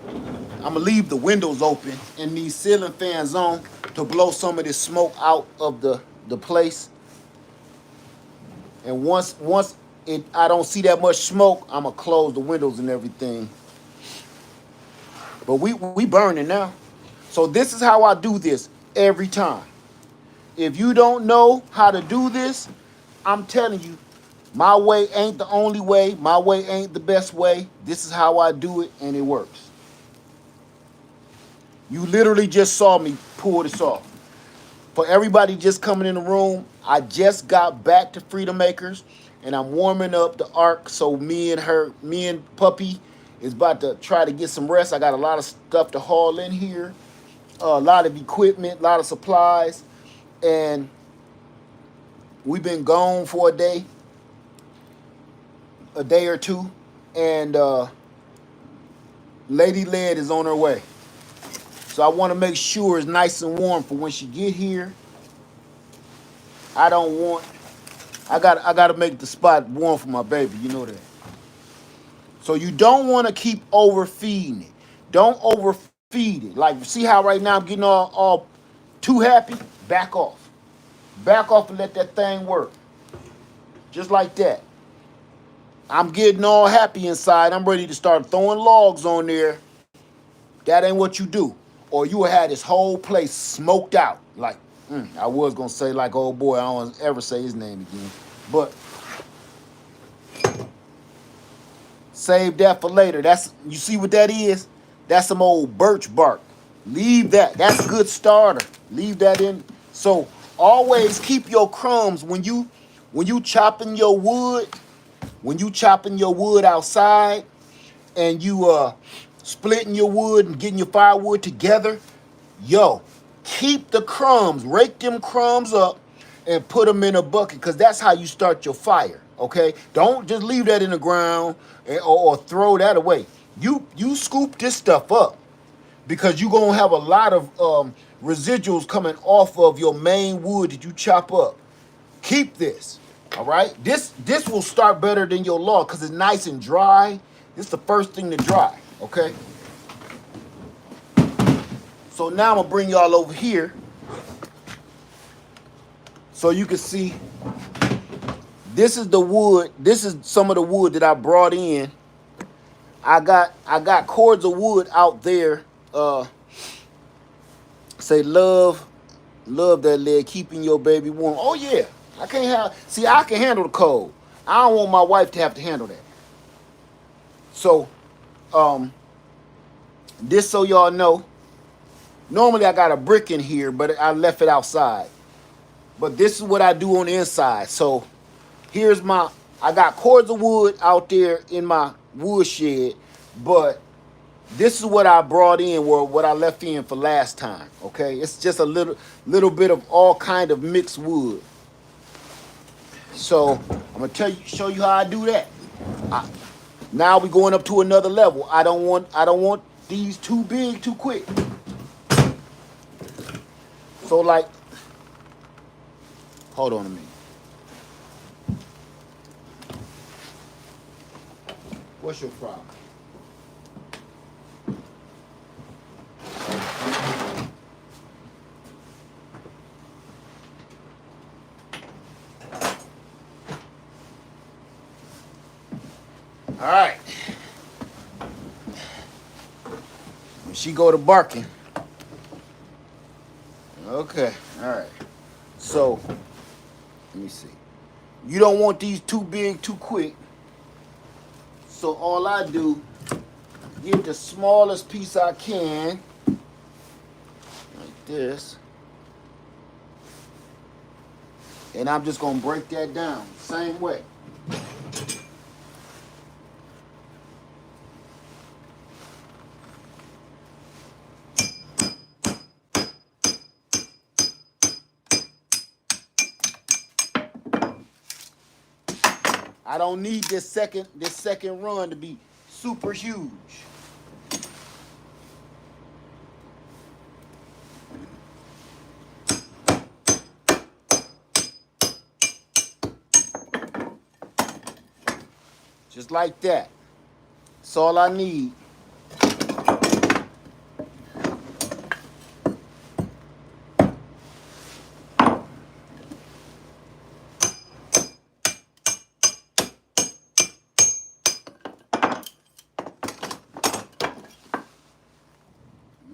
I'm gonna leave the windows open and these ceiling fans on to blow some of this smoke out of the place. And once I don't see that much smoke, I'm gonna close the windows and everything. But we burning now. So this is how I do this every time. If you don't know how to do this, I'm telling you, my way ain't the only way. My way ain't the best way. This is how I do it, and it works. You literally just saw me pull this off. For everybody just coming in the room, I just got back to Freedom Acres, and I'm warming up the ark. So me and Puppy is about to try to get some rest. I got a lot of stuff to haul in here, a lot of equipment, a lot of supplies, and we've been gone for a day or two, and Lady Led is on her way. So I want to make sure it's nice and warm for when she get here. I got to make the spot warm for my baby, you know that. So you don't want to keep overfeeding it. Don't overfeed it. Like, see how right now I'm getting all too happy? Back off. Back off and let that thing work. Just like that. I'm getting all happy inside. I'm ready to start throwing logs on there. That ain't what you do. Or you will have this whole place smoked out. Like, I was going to say like, oh boy, I don't want to ever say his name again. But save that for later. You see what that is? That's some old birch bark. Leave that. That's a good starter. Leave that in. So always keep your crumbs when you chopping your wood. when you chopping your wood outside and you splitting your wood and getting your firewood together, yo, keep the crumbs, rake them crumbs up and put them in a bucket, because that's how you start your fire, okay? Don't just leave that in the ground or throw that away. You scoop this stuff up, because you're going to have a lot of residuals coming off of your main wood that you chop up. Keep this, all right? This will start better than your log because it's nice and dry. This is the first thing to dry, okay? So now I'm going to bring y'all over here so you can see. This is the wood. This is some of the wood that I brought in. I got cords of wood out there. Say love that leg, keeping your baby warm. Oh yeah, I can handle the cold. I don't want my wife to have to handle that. So, this so y'all know. Normally I got a brick in here, but I left it outside. But this is what I do on the inside. So I got cords of wood out there in my wood shed, but this is what I brought in, or what I left in for last time, okay? It's just a little bit of all kind of mixed wood. So I'm gonna show you how I do that. Now we're going up to another level. I don't want these too big too quick. So like, hold on a minute. What's your problem? All right. When she go to barking. Okay. All right. So, let me see. You don't want these too big too quick. So all I do, get the smallest piece I can, like this. And I'm just gonna break that down, same way. I don't need this second run to be super huge. Just like that. That's all I need.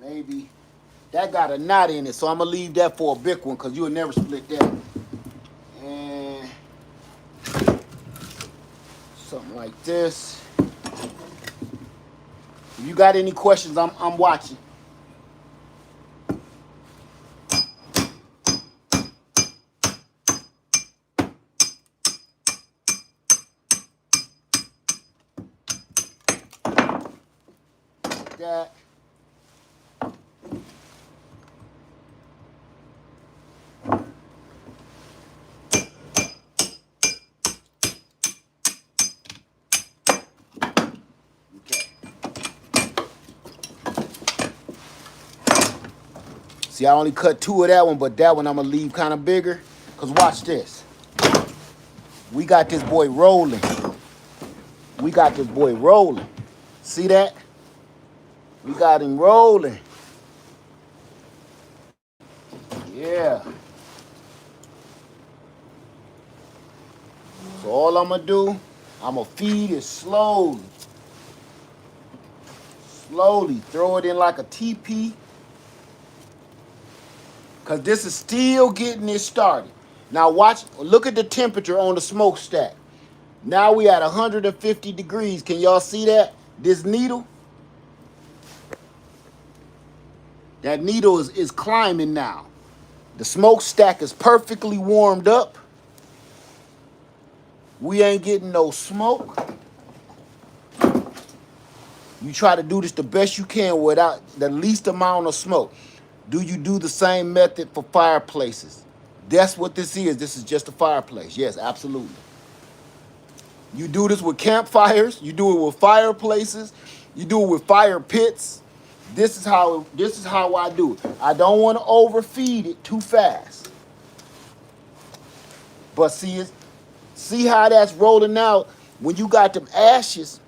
Maybe that got a knot in it, so I'm gonna leave that for a big one, because you'll never split that. And something like this. If you got any questions, I'm watching. Like that. See, I only cut 2 of that one, but that one I'm gonna leave kind of bigger. Cause watch this. We got this boy rolling. We got this boy rolling. See that? We got him rolling. Yeah. So all I'm gonna do, I'm gonna feed it slowly. Slowly throw it in like a teepee. Because this is still getting it started. Now watch, look at the temperature on the smokestack. Now we at 150 degrees. Can y'all see that? This needle? That needle is climbing now. The smokestack is perfectly warmed up. We ain't getting no smoke. You try to do this the best you can without the least amount of smoke. Do you do the same method for fireplaces? That's what this is. This is just a fireplace. Yes, absolutely. You do this with campfires. You do it with fireplaces. You do it with fire pits. This is how I do it. I don't want to overfeed it too fast. But see how that's rolling out when you got them ashes,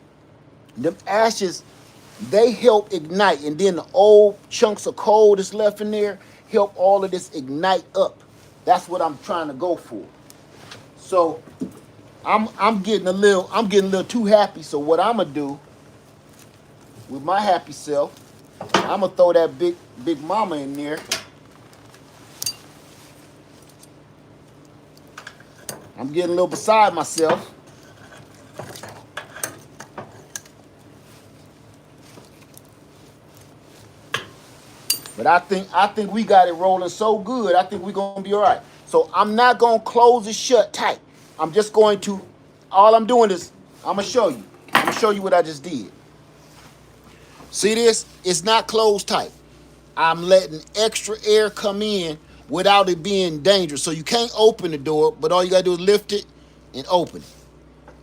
they help ignite, and then the old chunks of coal that's left in there help all of this ignite up. That's what I'm trying to go for. So I'm getting a little too happy. So what I'm gonna do with my happy self, I'm gonna throw that big mama in there. I'm getting a little beside myself. But I think we got it rolling so good. I think we're gonna be all right. So I'm not gonna close it shut tight. I'm just going to. All I'm doing is I'm gonna show you. I'm gonna show you what I just did. See this? It's not closed tight. I'm letting extra air come in without it being dangerous. So you can't open the door, but all you gotta do is lift it and open it.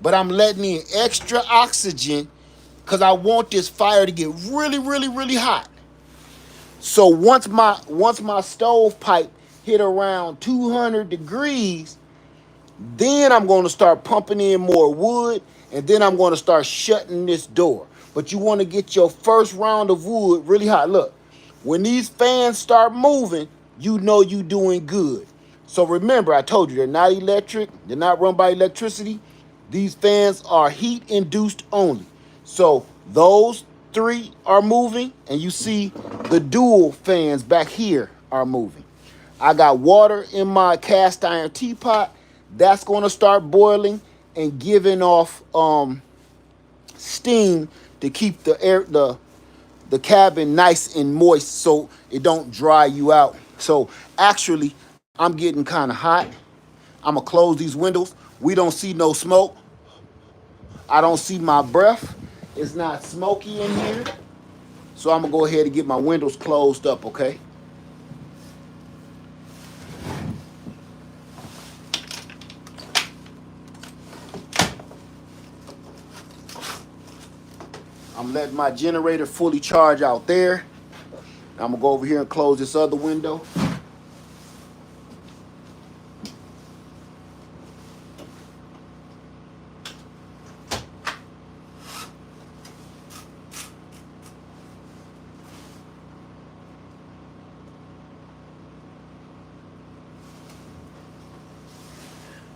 But I'm letting in extra oxygen because I want this fire to get really, really, really hot. So once my stovepipe hit around 200 degrees, then I'm going to start pumping in more wood, and then I'm going to start shutting this door. But you want to get your first round of wood really hot. Look, when these fans start moving, you know you're doing good. So remember, I told you they're not electric. They're not run by electricity. These fans are heat induced only. So those three are moving, and you see the dual fans back here are moving. I got water in my cast iron teapot. That's going to start boiling and giving off steam to keep the cabin nice and moist so it don't dry you out. So actually, I'm getting kind of hot. I'm going to close these windows. We don't see no smoke. I don't see my breath. It's not smoky in here. So I'm going to go ahead and get my windows closed up, okay? I'm letting my generator fully charge out there. I'm going to go over here and close this other window.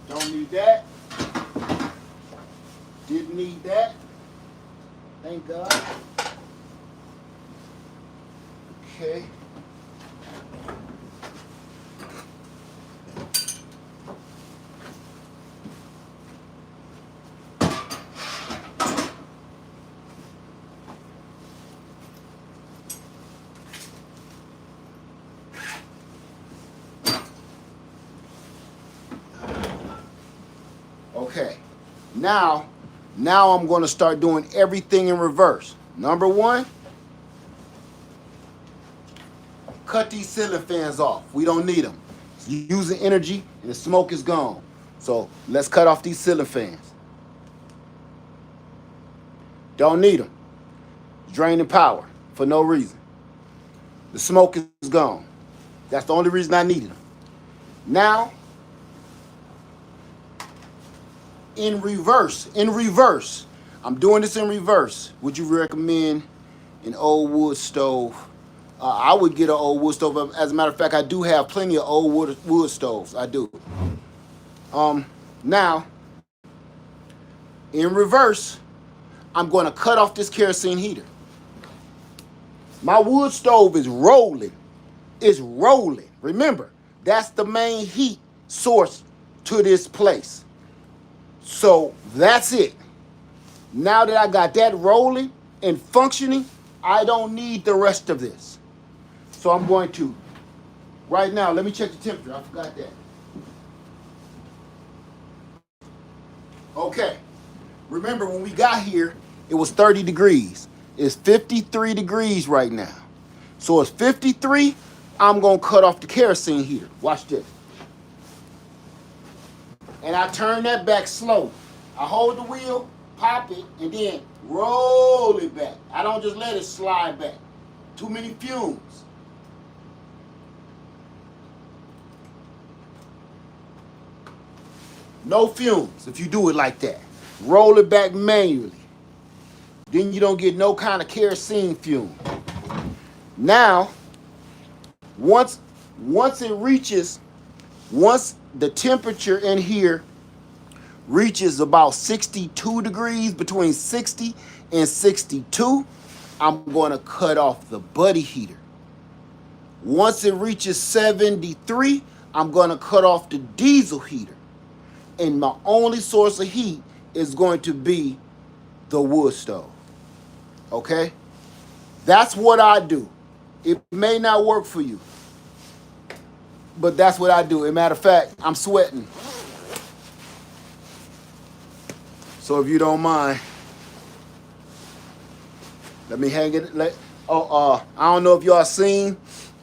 Don't need that. Didn't need that. Thank God. Okay. Okay. Now I'm going to start doing everything in reverse. Number one, cut these ceiling fans off. We don't need them. It's using energy and the smoke is gone. So let's cut off these ceiling fans. Don't need them. Draining power for no reason. The smoke is gone. That's the only reason I needed them. Now, in reverse, I'm doing this in reverse. Would you recommend an old wood stove? I would get an old wood stove. As a matter of fact, I do have plenty of old wood stoves. I do. Now, in reverse, I'm going to cut off this kerosene heater. My wood stove is rolling. It's rolling. Remember, that's the main heat source to this place. So that's it. Now that I got that rolling and functioning, I don't need the rest of this. So I'm going to, right now, let me check the temperature. I forgot that. Okay. Remember when we got here, it was 30 degrees. It's 53 degrees right now. So it's 53. I'm going to cut off the kerosene heater. Watch this. And I turn that back slow. I hold the wheel, pop it, and then roll it back. I don't just let it slide back. Too many fumes. No fumes if you do it like that. Roll it back manually. Then you don't get no kind of kerosene fume. Now, once the temperature in here reaches about 62 degrees, between 60 and 62, I'm going to cut off the buddy heater. Once it reaches 73, I'm going to cut off the diesel heater. And my only source of heat is going to be the wood stove. Okay? That's what I do. It may not work for you, but that's what I do. As a matter of fact, I'm sweating. So if you don't mind, let me hang it. I don't know if y'all seen,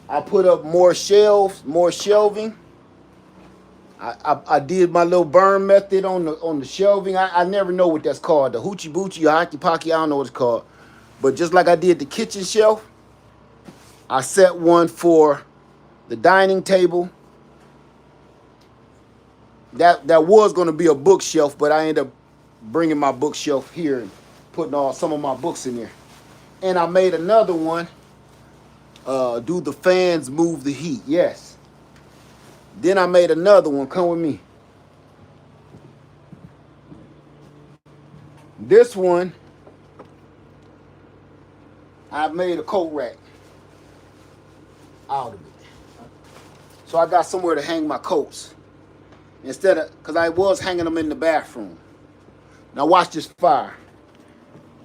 I put up more shelves, more shelving. I did my little burn method on the shelving. I never know what that's called. The hoochie boochie or hockey pocky, I don't know what it's called. But just like I did the kitchen shelf, I set one for the dining table. That was going to be a bookshelf, but I ended up bringing my bookshelf here and putting some of my books in there. And I made another one. Do the fans move the heat? Yes. Then I made another one. Come with me. This one, I made a coat rack out of it. So I got somewhere to hang my coats. Because I was hanging them in the bathroom. Now watch this fire.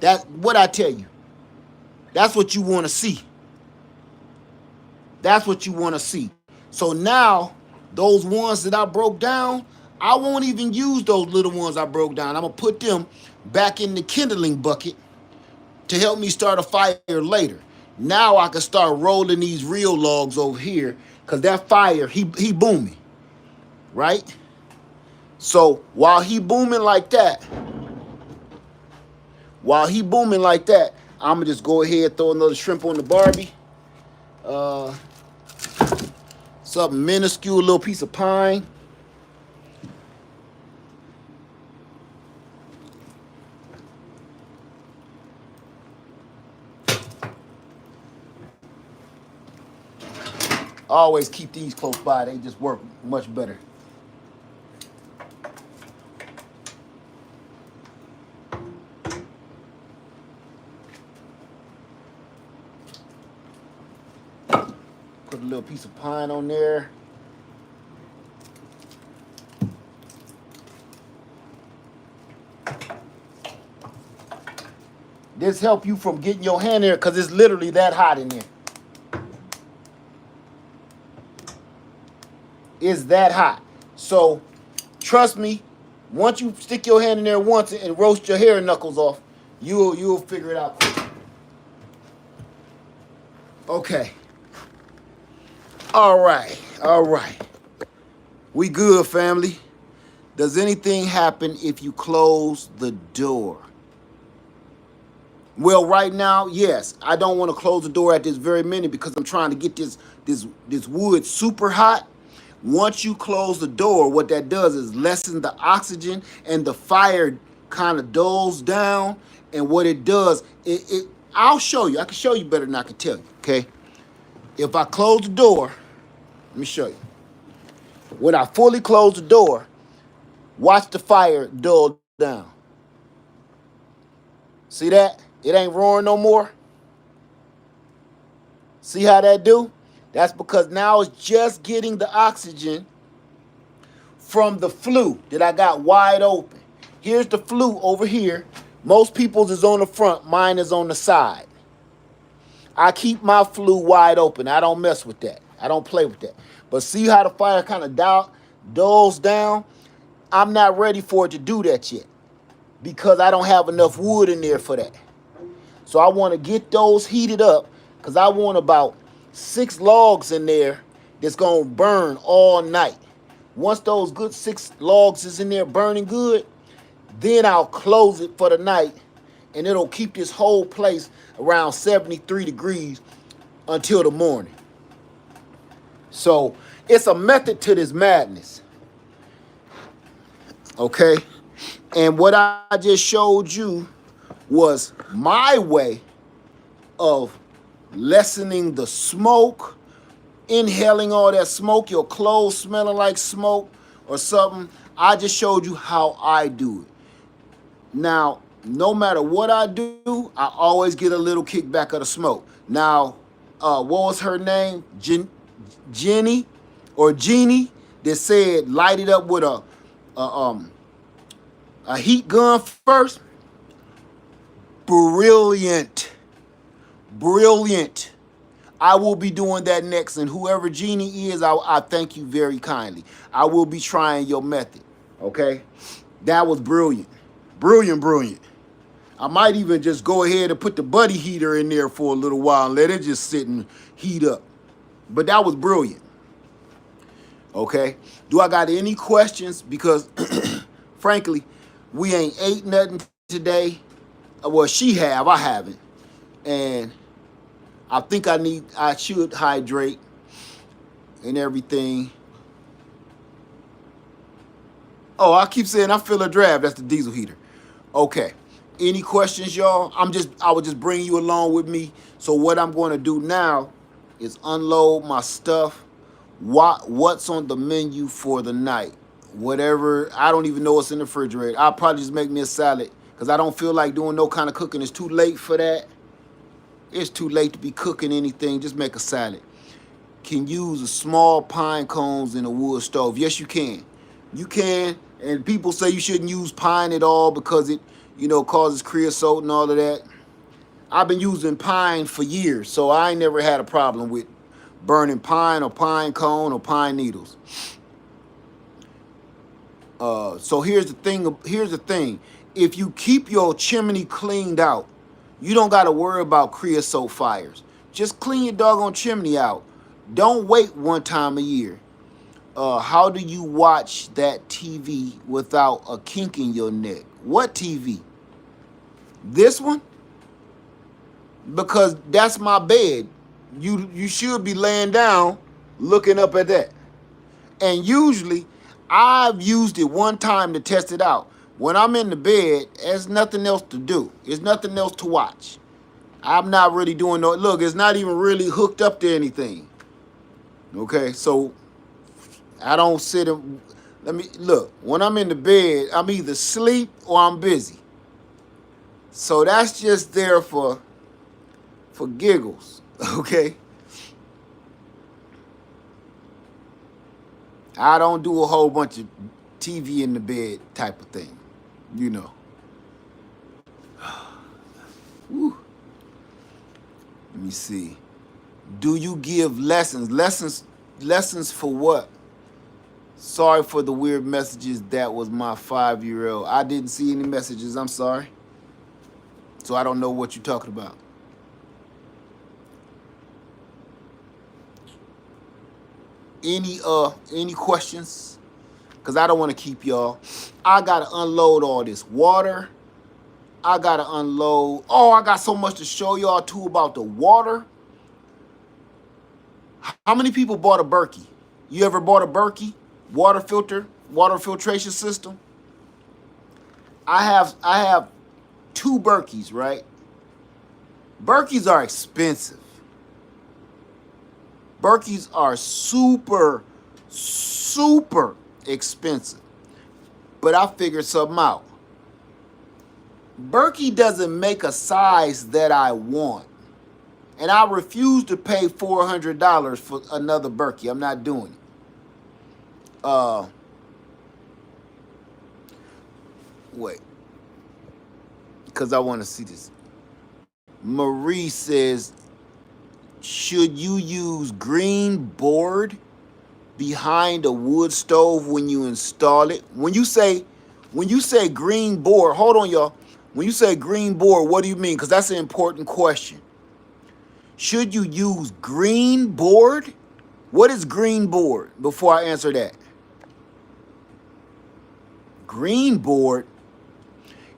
That's what I tell you. That's what you want to see. That's what you want to see. So now, those ones that I broke down, I won't even use those little ones I broke down. I'm going to put them back in the kindling bucket to help me start a fire later. Now I can start rolling these real logs over here because that fire, he booming, right? So while he booming like that, I'm going to just go ahead and throw another shrimp on the Barbie. Something minuscule, little piece of pine. I always keep these close by. They just work much better. Put a little piece of pine on there. This help you from getting your hand there because it's literally that hot in there. It's that hot. So trust me, once you stick your hand in there once and roast your hair knuckles off, you'll figure it out quick. Okay. All right. We good, family. Does anything happen if you close the door? Well, right now, yes. I don't want to close the door at this very minute because I'm trying to get this wood super hot. Once you close the door, what that does is lessen the oxygen and the fire kind of dulls down. And what it does, I'll show you. I can show you better than I can tell you, okay? If I close the door, let me show you. When I fully close the door, watch the fire dull down. See that? It ain't roaring no more. See how that do? That's because now it's just getting the oxygen from the flue that I got wide open. Here's the flue over here. Most people's is on the front. Mine is on the side. I keep my flue wide open. I don't mess with that. I don't play with that. But see how the fire kind of dulls down? I'm not ready for it to do that yet. because I don't have enough wood in there for that. So I want to get those heated up because I want about 6 logs in there that's going to burn all night. Once those good 6 logs is in there burning good, then I'll close it for the night, and it'll keep this whole place around 73 degrees until the morning. So it's a method to this madness. Okay? And what I just showed you was my way of lessening the smoke, inhaling all that smoke, your clothes smelling like smoke or something. I just showed you how I do it. Now, no matter what I do, I always get a little kickback of the smoke. Now, what was her name? Jenny or Jeannie that said light it up with a heat gun first. Brilliant. Brilliant. I will be doing that next, and whoever Jeannie is, I thank you very kindly. I will be trying your method, okay? That was brilliant. Brilliant, brilliant. I might even just go ahead and put the buddy heater in there for a little while and let it just sit and heat up. But that was brilliant, okay? Do I got any questions? Because, frankly, we ain't ate nothing today. Well, she have, I haven't. And I think I should hydrate and everything. Oh, I keep saying I feel a draft. That's the diesel heater. Okay. Any questions, y'all? I would just bring you along with me. So what I'm going to do now is unload my stuff. What's on the menu for the night? Whatever. I don't even know what's in the refrigerator. I'll probably just make me a salad because I don't feel like doing no kind of cooking. It's too late for that. It's too late to be cooking anything. Just make a salad. Can use a small pine cones in a wood stove. Yes, you can. You can. And people say you shouldn't use pine at all because it, causes creosote and all of that. I've been using pine for years, so I ain't never had a problem with burning pine or pine cone or pine needles. So here's the thing. If you keep your chimney cleaned out, you don't got to worry about creosote fires. Just clean your doggone chimney out. Don't wait one time a year. How do you watch that TV without a kink in your neck? What TV? This one? Because that's my bed. You should be laying down looking up at that. And usually, I've used it one time to test it out. When I'm in the bed, there's nothing else to do. There's nothing else to watch. I'm not really doing no... Look, it's not even really hooked up to anything. Okay, so I don't sit and... Look, when I'm in the bed, I'm either asleep or I'm busy. So that's just there for giggles, okay? I don't do a whole bunch of TV in the bed type of thing, Whew. Let me see. Do you give lessons? Lessons for what? Sorry for the weird messages. That was my 5-year-old. I didn't see any messages. I'm sorry. So I don't know what you're talking about. Any questions? Because I don't want to keep y'all. I got to unload all this water. I got to unload. Oh, I got so much to show y'all, too, about the water. How many people bought a Berkey? You ever bought a Berkey? Water filtration system? I have 2 Berkeys, right? Berkeys are expensive. Berkeys are super, super expensive. But I figured something out. Berkey doesn't make a size that I want. And I refuse to pay $400 for another Berkey. I'm not doing it. Wait. Because I want to see this. Marie says, should you use green board behind a wood stove when you install it? When you say When you say green board, hold on, y'all. When you say green board, what do you mean? Because that's an important question. Should you use green board? What is green board? Before I answer that, green board.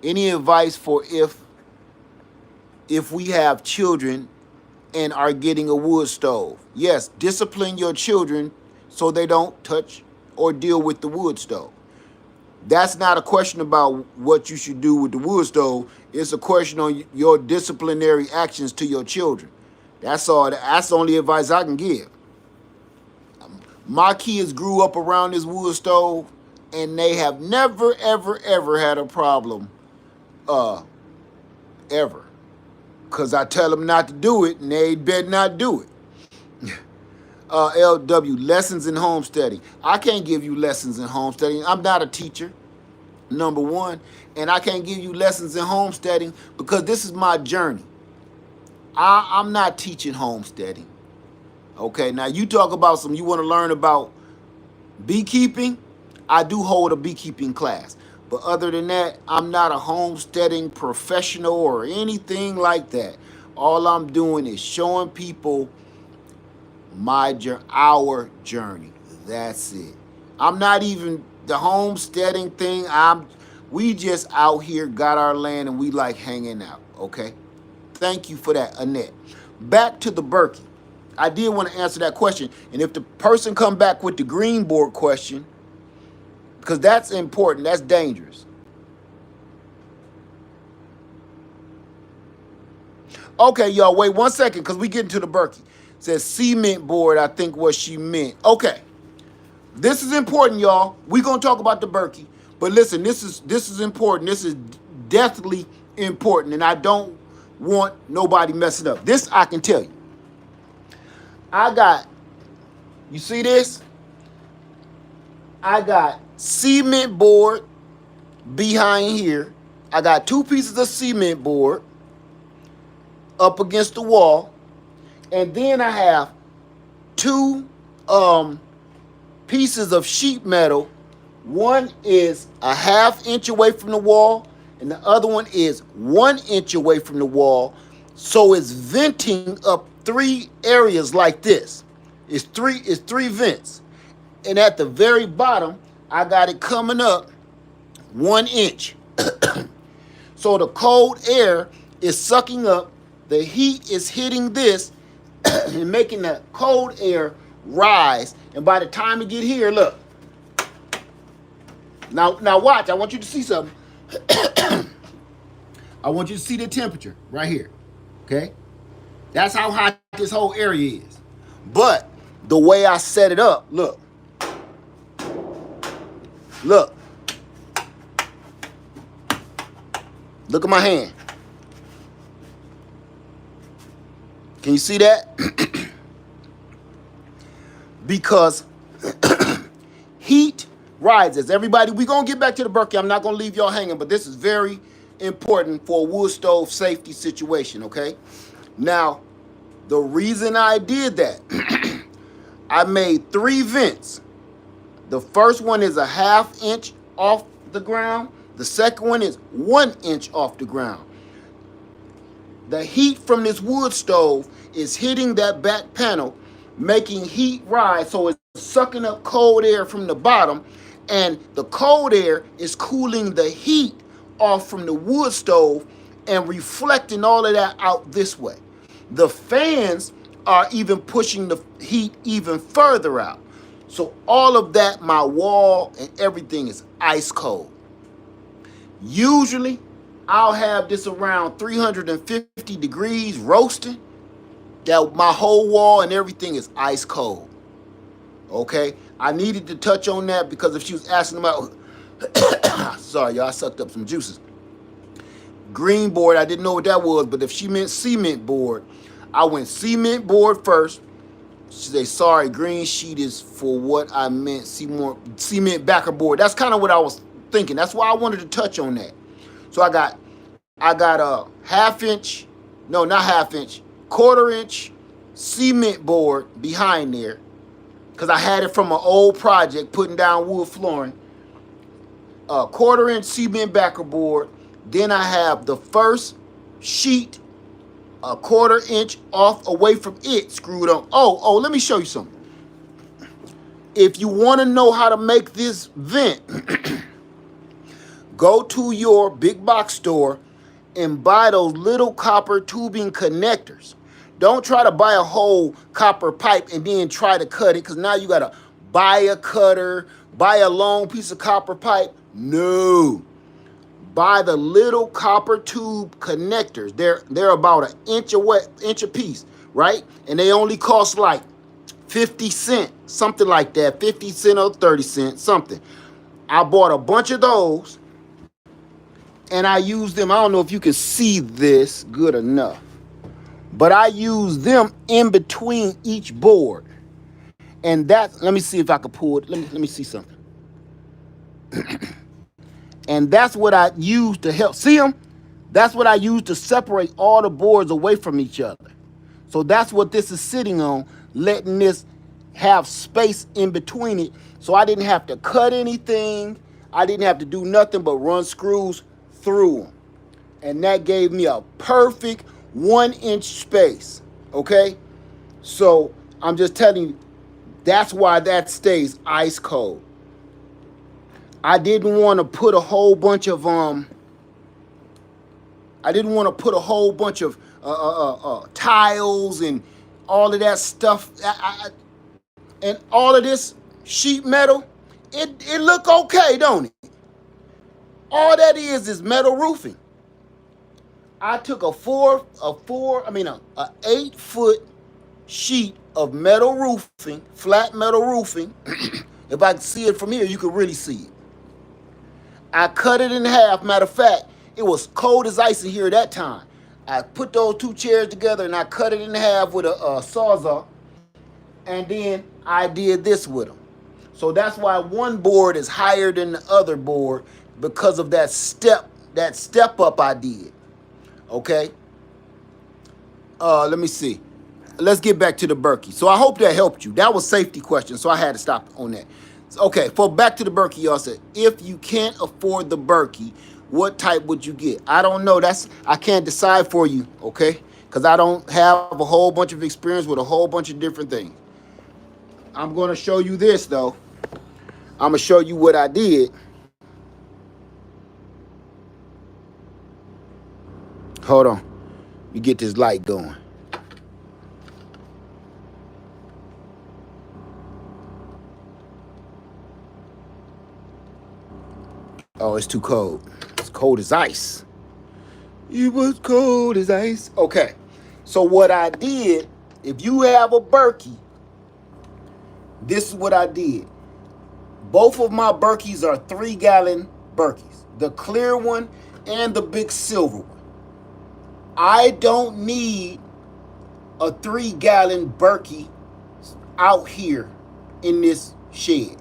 Any advice for if we have children and are getting a wood stove? Yes, discipline your children so they don't touch or deal with the wood stove. That's not a question about what you should do with the wood stove. It's a question on your disciplinary actions to your children. That's all. That's the only advice I can give. My kids grew up around this wood stove, and they have never, ever, ever had a problem, ever. Because I tell them not to do it, and they better not do it. LW, lessons in homesteading. I can't give you lessons in homesteading. I'm not a teacher, number one. And I can't give you lessons in homesteading because this is my journey. I'm not teaching homesteading. Okay, now you talk about you want to learn about beekeeping. I do hold a beekeeping class. But other than that, I'm not a homesteading professional or anything like that. All I'm doing is showing people our journey. That's it. I'm not even the homesteading thing. We just out here, got our land, and we like hanging out. Okay. Thank you for that, Annette. Back to the Berkey. I did want to answer that question, and if the person come back with the green board question, because that's important, that's dangerous. Okay, y'all, wait 1 second, because we getting to the Berkey. It says cement board, I think what she meant. Okay, this is important, y'all. We're going to talk about the Berkey, but listen, this is important. This is deathly important, and I don't want nobody messing up. This I can tell you. You see this? I got cement board behind here. I got 2 pieces of cement board up against the wall. And then I have 2 pieces of sheet metal. One is a 1/2 inch away from the wall, and the other one is 1 inch away from the wall. So it's venting up 3 areas like this. It's three vents. And at the very bottom, I got it coming up 1 inch. So the cold air is sucking up, the heat is hitting this and making the cold air rise. And by the time it get here, look. Now watch, I want you to see something. I want you to see the temperature right here. Okay? That's how hot this whole area is. But the way I set it up, look. Look. Look at my hand. Can you see that? Because heat rises. Everybody, we're going to get back to the Berkey. I'm not going to leave y'all hanging, but this is very important for a wood stove safety situation, okay? Now, the reason I did that, I made 3 vents. The first one is a 1/2 inch off the ground. The second one is 1 inch off the ground. The heat from this wood stove is hitting that back panel, making heat rise, so it's sucking up cold air from the bottom, and the cold air is cooling the heat off from the wood stove and reflecting all of that out this way. The fans are even pushing the heat even further out. So all of that, my wall and everything is ice cold. Usually, I'll have this around 350 degrees roasting. That my whole wall and everything is ice cold. Okay? I needed to touch on that because if she was asking about... Sorry, y'all, I sucked up some juices. Green board, I didn't know what that was, but if she meant cement board, I went cement board first. She said, sorry, green sheet is for what I meant, cement backer board. That's kind of what I was thinking. That's why I wanted to touch on that. So I got a 1/2 inch, no, not 1/2 inch, 1/4 inch cement board behind there because I had it from an old project putting down wood flooring. a 1/4 inch cement backer board. Then I have the first sheet a 1/4 inch off away from it screwed on. Oh, let me show you something. If you want to know how to make this vent, go to your big box store and buy those little copper tubing connectors. Don't try to buy a whole copper pipe and then try to cut it, because now you got to buy a cutter, buy a long piece of copper pipe. No. Buy the little copper tube connectors. They're about an inch a piece, right? And they only cost like 50 cents, something like that, 50 cents or 30 cents, something. I bought a bunch of those and I used them. I don't know if you can see this good enough, but I use them in between each board. And that, let me see if I can pull it. Let me see something. And that's what I use to help. See them? That's what I use to separate all the boards away from each other. So that's what this is sitting on, letting this have space in between it. So I didn't have to cut anything. I didn't have to do nothing but run screws through them. And that gave me a perfect 1 inch space. Okay? So I'm just telling you, that's why that stays ice cold. I didn't want to put a whole bunch of tiles and all of that stuff. And all of this sheet metal, it look okay, don't it? All that is metal roofing. I took a 8-foot sheet of metal roofing, flat metal roofing. If I can see it from here, you can really see it. I cut it in half. Matter of fact, it was cold as ice in here at that time. I put those two chairs together and I cut it in half with a Sawzall. And then I did this with them. So that's why one board is higher than the other board, because of that step up I did. Okay. Let me see. Let's get back to the Berkey. So I hope that helped you. That was safety question, so I had to stop on that. Okay, for back to the Berkey, y'all said, if you can't afford the Berkey, what type would you get? I don't know. I can't decide for you, okay? Because I don't have a whole bunch of experience with a whole bunch of different things. I'm going to show you this, though. I'm going to show you what I did. Hold on. Let me get this light going. Oh, it's too cold. It's cold as ice. It was cold as ice. Okay. So what I did, if you have a Berkey, this is what I did. Both of my Berkeys are 3-gallon Berkeys. The clear one and the big silver one. I don't need a 3-gallon Berkey out here in this shed.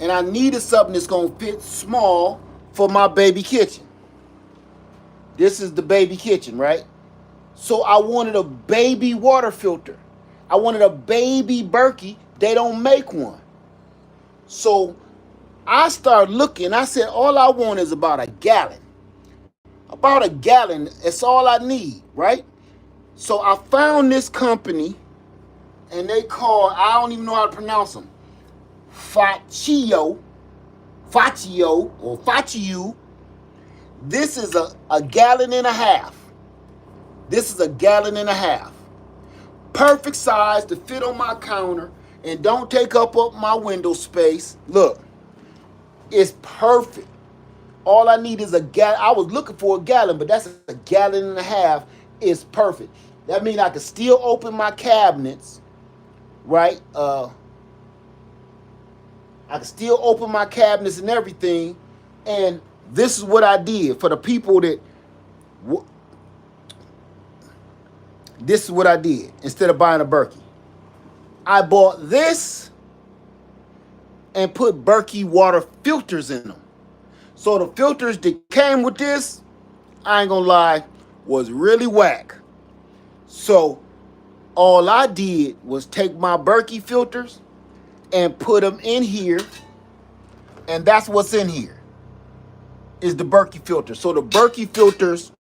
And I needed something that's going to fit small for my baby kitchen. This is the baby kitchen, right? So I wanted a baby water filter. I wanted a baby Berkey. They don't make one. So I started looking. I said, all I want is about a gallon. About a gallon, that's all I need, right? So I found this company, and they call, I don't even know how to pronounce them, Faccio. This is a gallon and a half. This is a gallon and a half. Perfect size to fit on my counter and don't take up my window space. Look, it's perfect. All I need is a gallon. I was looking for a gallon, but that's a gallon and a half. It's perfect. That means I can still open my cabinets, right? I can still open my cabinets and everything. And this is what I did for the people that... This is what I did instead of buying a Berkey. I bought this and put Berkey water filters in them. So the filters that came with this, I ain't gonna lie, was really whack. So all I did was take my Berkey filters and put them in here, and that's what's in here. is the Berkey filter. So the Berkey filters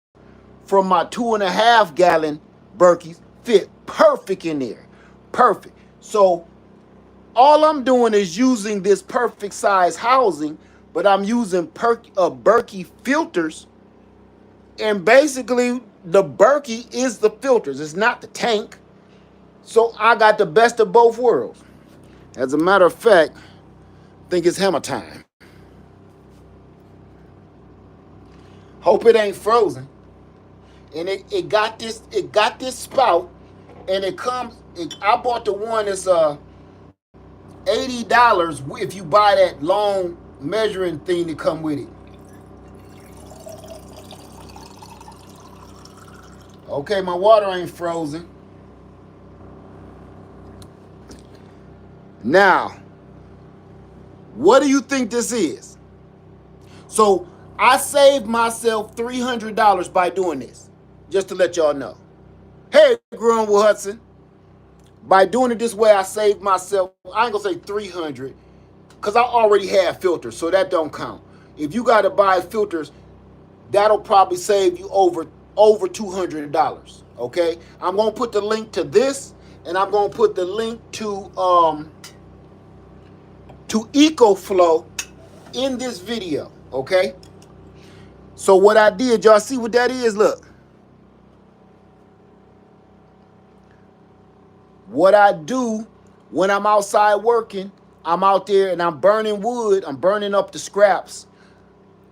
from my 2.5 gallon Berkeys fit perfect in there. Perfect. So all I'm doing is using this perfect size housing, but I'm using Berkey filters. And basically, the Berkey is the filters. It's not the tank. So I got the best of both worlds. As a matter of fact, I think it's hammer time. Hope it ain't frozen. And it got this spout, and it comes. I bought the one that's $80 if you buy that long measuring thing to come with it. Okay, my water ain't frozen. Now, what do you think this is? So I saved myself $300 by doing this, just to let y'all know. Hey, Greenwood Hudson. By doing it this way, I saved myself, I ain't gonna say 300, because I already have filters, so that don't count. If you gotta buy filters, that'll probably save you over $200. Okay? I'm gonna put the link to this, and I'm gonna put the link to EcoFlow in this video. Okay? So what I did, y'all see what that is? Look. What I do when I'm outside working, I'm out there and I'm burning wood, I'm burning up the scraps.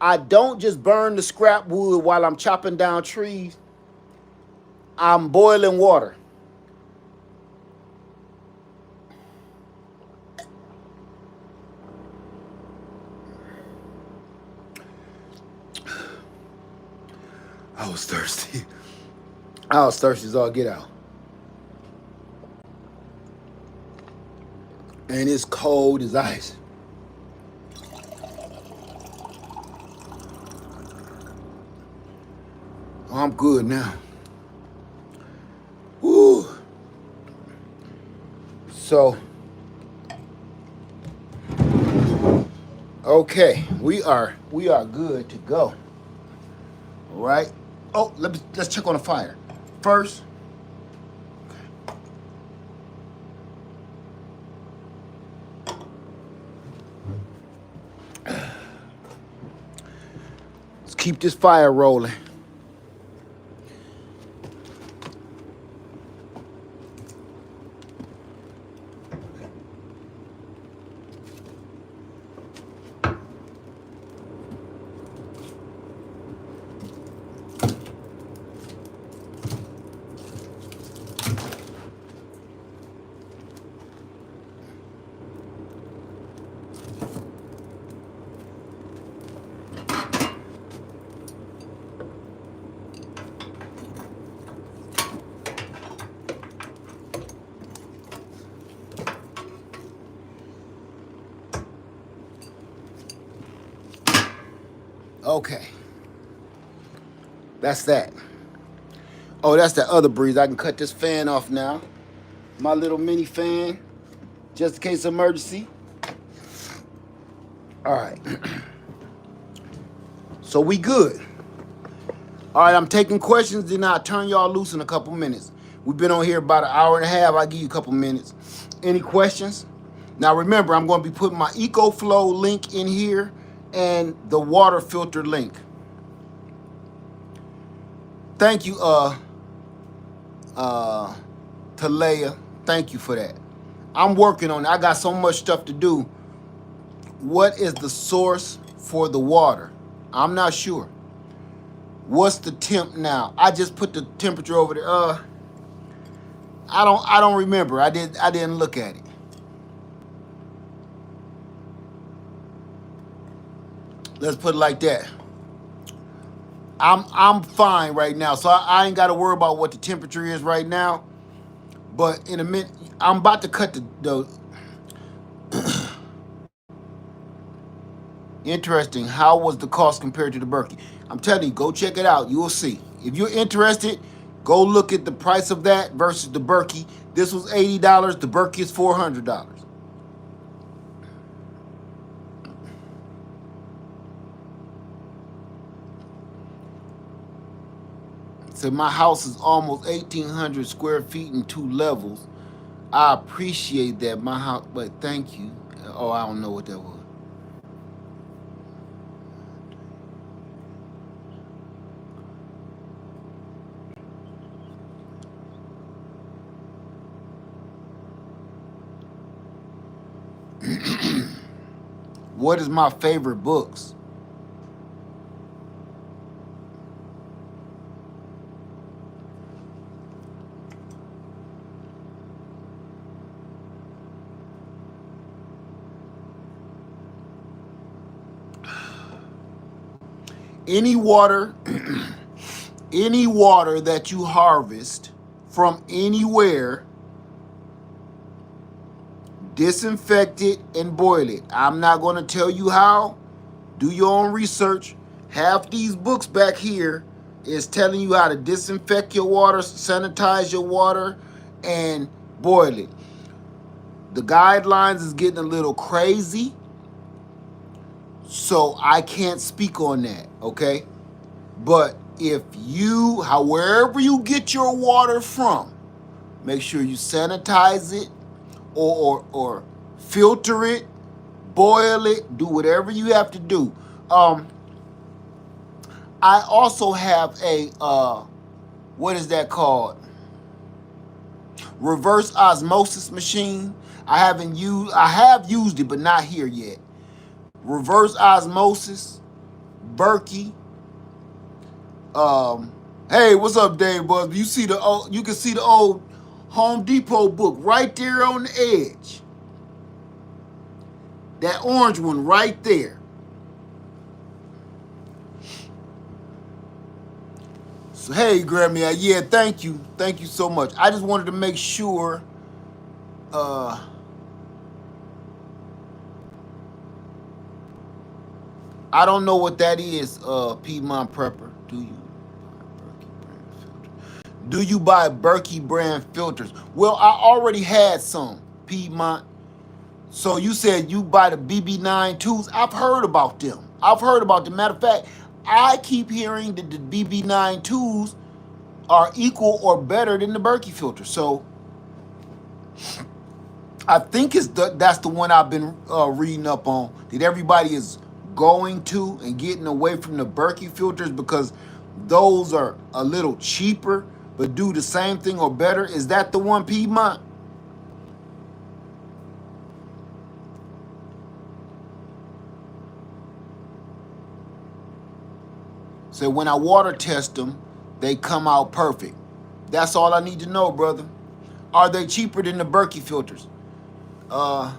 I don't just burn the scrap wood while I'm chopping down trees. I'm boiling water. I was thirsty. I was thirsty as all get out. And it's cold as ice. I'm good now. Woo. So, okay, we are good to go. All right. Oh, let's check on the fire first. Let's keep this fire rolling. Okay. That's that. Oh, that's the other breeze. I can cut this fan off now. My little mini fan, just in case of emergency. All right. So we good. All right, I'm taking questions, then I'll turn y'all loose in a couple minutes. We've been on here about an hour and a half. I'll give you a couple minutes. Any questions? Now remember, I'm going to be putting my EcoFlow link in here and the water filter link. Thank you, Talaya. Thank you for that. I'm working on it. I got so much stuff to do. What is the source for the water? I'm not sure. What's the temp now? I just put the temperature over there. I don't remember. I didn't look at it. Let's put it like that. I'm fine right now, so I ain't got to worry about what the temperature is right now. But in a minute, I'm about to cut the Interesting. How was the cost compared to the Berkey? I'm telling you, go check it out. You will see. If you're interested, go look at the price of that versus the Berkey. This was $80. The Berkey is $400. So my house is almost 1,800 square feet in 2 levels. I appreciate that. My house, but thank you. Oh, I don't know what that was. What is my favorite books? Any water, any water that you harvest from anywhere, disinfect it and boil it. I'm not going to tell you how. Do your own research. Half these books back here is telling you how to disinfect your water, sanitize your water, and boil it. The guidelines is getting a little crazy, so I can't speak on that, okay? But if you, however you get your water from, make sure you sanitize it or filter it, boil it, do whatever you have to do. I also have a what is that called? Reverse osmosis machine. I have used it, but not here yet. Reverse osmosis, Berkey. Hey, what's up, Dave Buzz? You can see the old Home Depot book right there on the edge. That orange one right there. So, hey, Grammy, yeah, thank you so much. I just wanted to make sure. I don't know what that is, Piedmont Prepper. Do you buy Berkey brand filters? Well, I already had some, Piedmont. So you said you buy the BB92s. I've heard about them. Matter of fact, I keep hearing that the BB92s are equal or better than the Berkey filter. So I think that's the one I've been reading up on, that everybody is going to and getting away from the Berkey filters because those are a little cheaper but do the same thing or better. Is that the one, Piedmont? So when I water test them, they come out perfect. That's all I need to know, brother. Are they cheaper than the Berkey filters? Let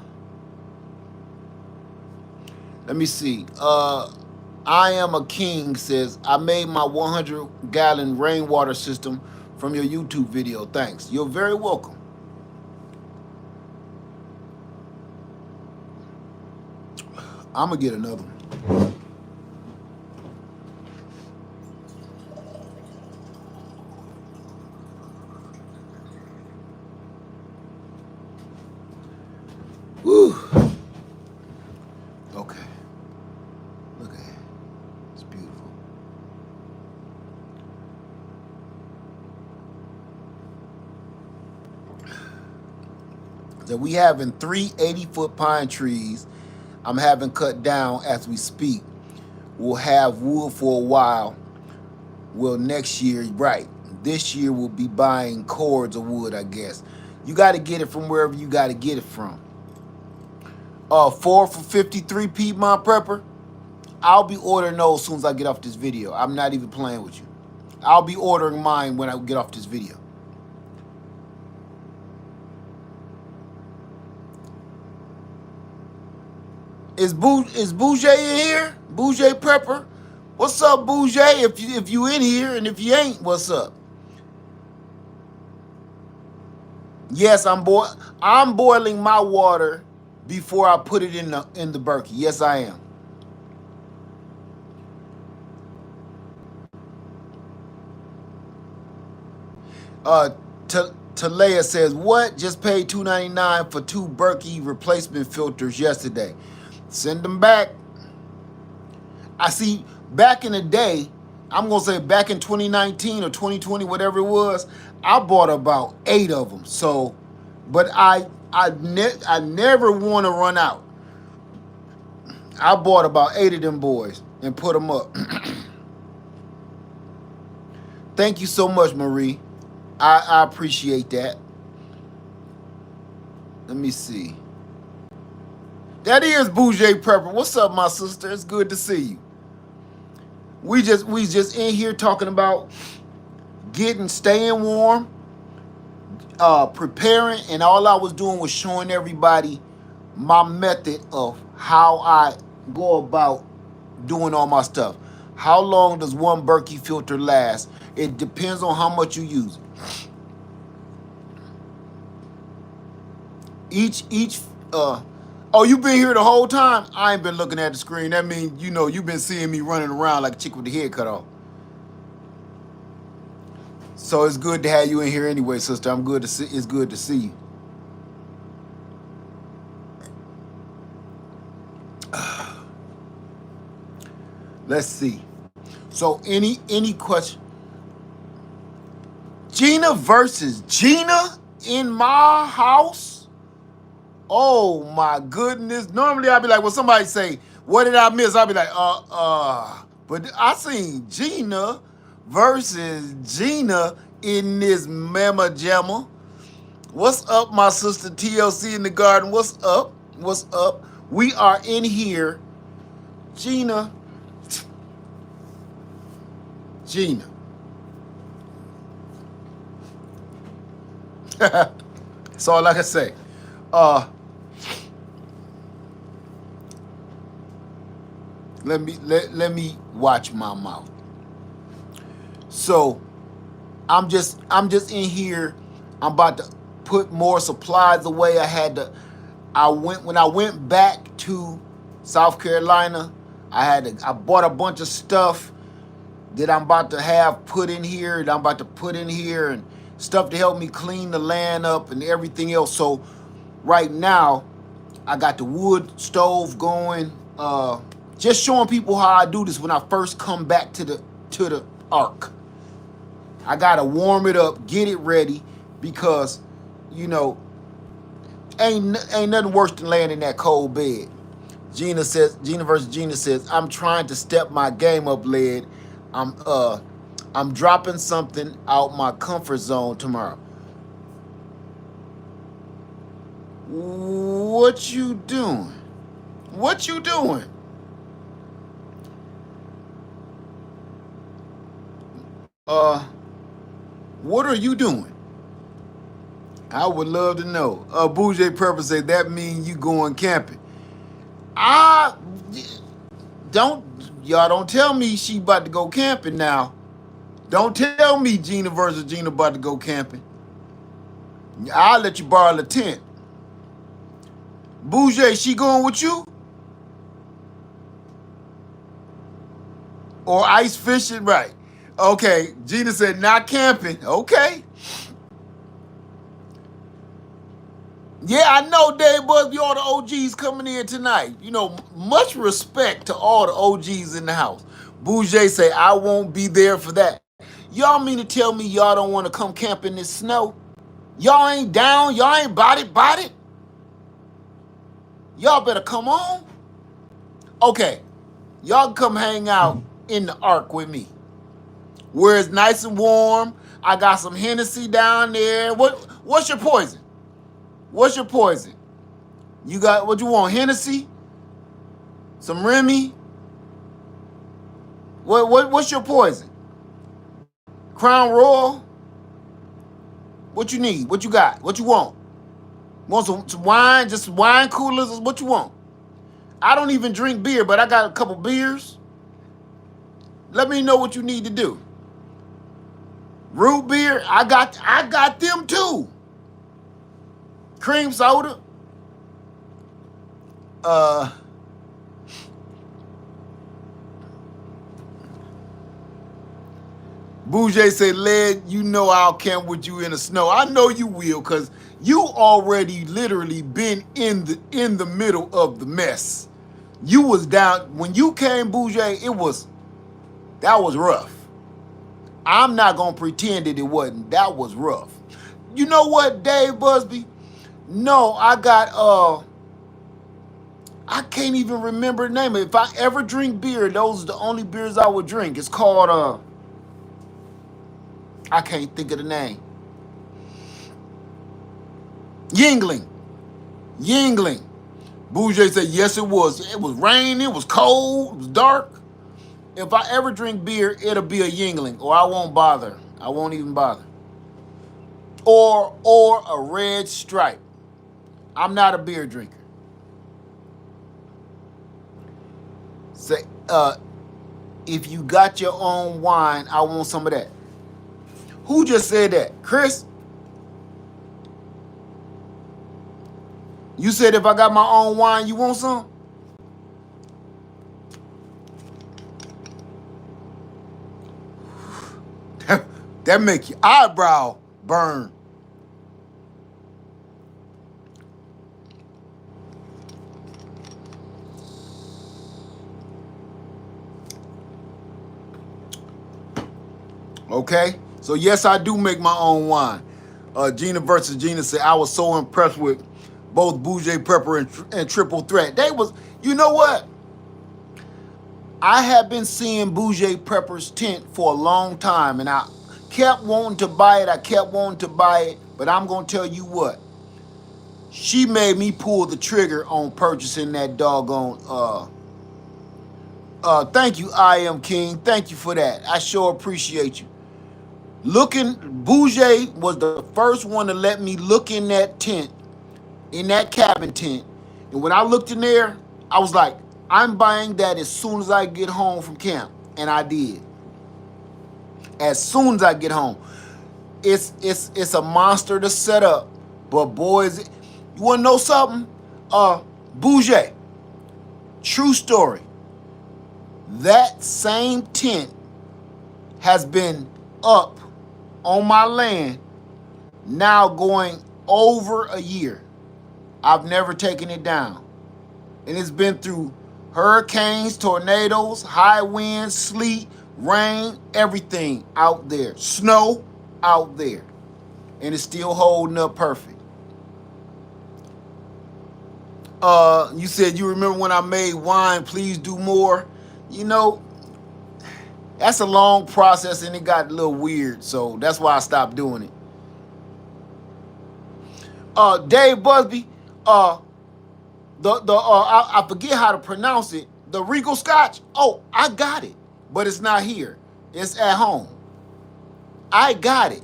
me see. I am a king says, I made my 100-gallon rainwater system from your YouTube video. Thanks. You're very welcome. I'm going to get another one. Woo. Okay. Look at it. It's beautiful. So we having 3 80-foot pine trees I'm having cut down as we speak. We'll have wood for a while. Well, next year, right. This year we'll be buying cords of wood, I guess. You got to get it from wherever you got to get it from. 4 for 53 Piedmont Prepper. I'll be ordering those as soon as I get off this video. I'm not even playing with you. I'll be ordering mine when I get off this video. Is Bouger in here? Bouger Prepper? What's up, Bouger? If you in here, and if you ain't, what's up? Yes, I'm boiling my water before I put it in the Berkey. Yes, I am. Talea says, what? Just paid $2.99 for 2 Berkey replacement filters yesterday. Send them back. I see, back in the day, I'm gonna say back in 2019 or 2020, whatever it was, I bought about 8 of them. So, but I never want to run out. I bought about 8 of them boys and put them up. Thank you so much, Marie. I appreciate that. Let me see. That is Bougie Prepper. What's up, my sister? It's good to see you. We just in here talking about staying warm, preparing, and all I was doing was showing everybody my method of how I go about doing all my stuff. How long does one Berkey filter last? It depends on how much you use it. Oh, you been here the whole time? I ain't been looking at the screen. That means you've been seeing me running around like a chick with the head cut off. So it's good to have you in here anyway, sister. It's good to see you. Let's see. So any question? Gina versus Gina in my house? Oh my goodness. Normally I'd be like, when somebody say, what did I miss? I'd be like, But I seen Gina versus Gina in this mama jamma. What's up, my sister TLC in the garden? What's up? What's up? We are in here. Gina. That's all I can say. Let me watch my mouth. So I'm just in here. I'm about to put more supplies away. When I went back to South Carolina, I bought a bunch of stuff that I'm about to have put in here, and I'm about to put in here, and stuff to help me clean the land up and everything else. So right now, I got the wood stove going. Just showing people how I do this when I first come back to the ark. I gotta warm it up, get it ready, because ain't nothing worse than laying in that cold bed. Gina versus Gina says, I'm trying to step my game up, lad. I'm dropping something out my comfort zone tomorrow. What you doing? What you doing? What are you doing? I would love to know. Bougie Purpose say that means you going camping. Y'all don't tell me she about to go camping now. Don't tell me Gina versus Gina about to go camping. I'll let you borrow the tent. Bougie, she going with you? Or ice fishing? Right. Okay. Gina said not camping. Okay. Yeah, I know Dave Busby, all the OGs coming in tonight. Much respect to all the OGs in the house. Bougie say, I won't be there for that. Y'all mean to tell me y'all don't want to come camp in this snow? Y'all ain't down? Y'all ain't bought it? Y'all better come on. Okay, y'all come hang out in the ark with me, where it's nice and warm. I got some Hennessy down there. What's your poison? What's your poison? You got what you want? Hennessy? Some Remy? What's your poison? Crown Royal? What you need? What you got? What you want? Want some wine? Just wine coolers? What you want? I don't even drink beer, but I got a couple beers. Let me know what you need to do. Root beer? I got them too. Cream soda? Bougie say, Led, I'll camp with you in the snow. I know you will, because you already literally been in the middle of the mess. You was down when you came, Bougie. That was rough. I'm not gonna pretend that it wasn't. That was rough. You know what, Dave Busby? No, I got I can't even remember the name. If I ever drink beer, those are the only beers I would drink. It's called I can't think of the name. Yingling. Yingling. Bougie said, yes, it was. It was rain, it was cold, it was dark. If I ever drink beer, it'll be a Yingling, or I won't bother. I won't even bother. Or a Red Stripe. I'm not a beer drinker. Say, if you got your own wine, I want some of that. Who just said that? Chris? You said if I got my own wine, you want some? That make your eyebrow burn. Okay? So yes, I do make my own wine. Gina versus Gina said, I was so impressed with both Bougie Prepper and Triple Threat. They was, you know what? I have been seeing Bougie Prepper's tent for a long time, and I kept wanting to buy it. But I'm going to tell you what. She made me pull the trigger on purchasing that doggone, thank you, I Am King. Thank you for that. I sure appreciate you. Bougie was the first one to let me look in that tent, in that cabin tent. And when I looked in there, I was like, I'm buying that as soon as I get home from camp. And I did. As soon as I get home. It's a monster to set up. But boys, you wanna know something? Bougie. True story. That same tent has been up on my land now going over a year. I've never taken it down. And it's been through hurricanes, tornadoes, high winds, sleet, rain, everything out there. Snow out there. And it's still holding up perfect. You said you remember when I made wine, please do more. You know, that's a long process and it got a little weird, so that's why I stopped doing it. Dave Busby, I forget how to pronounce it. The Regal Scotch. Oh, I got it, but it's not here. It's at home. I got it.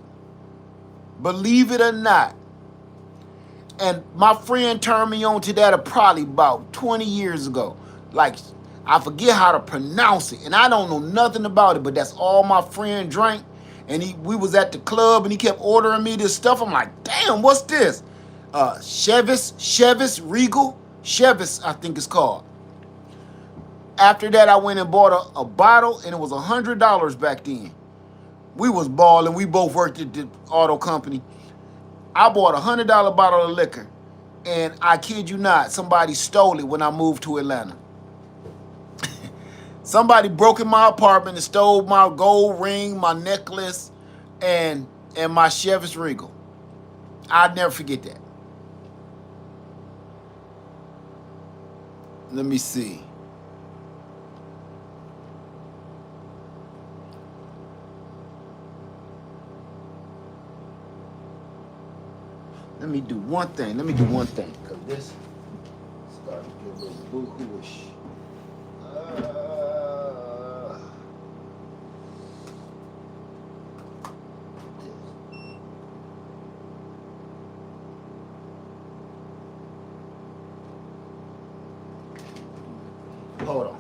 Believe it or not. And my friend turned me on to that probably about 20 years ago. Like, I forget how to pronounce it, and I don't know nothing about it, but that's all my friend drank. And we was at the club, and he kept ordering me this stuff. I'm like, damn, what's this? Chevis Regal? Chevis, I think it's called. After that, I went and bought a bottle, and it was $100 back then. We was balling. We both worked at the auto company. I bought $100 bottle of liquor, and I kid you not, somebody stole it when I moved to Atlanta. Somebody broke in my apartment and stole my gold ring, my necklace, and my Chevis Regal. I'd never forget that. Let me see. Let me do one thing, because this started to get a little boo-hooish. Hold on.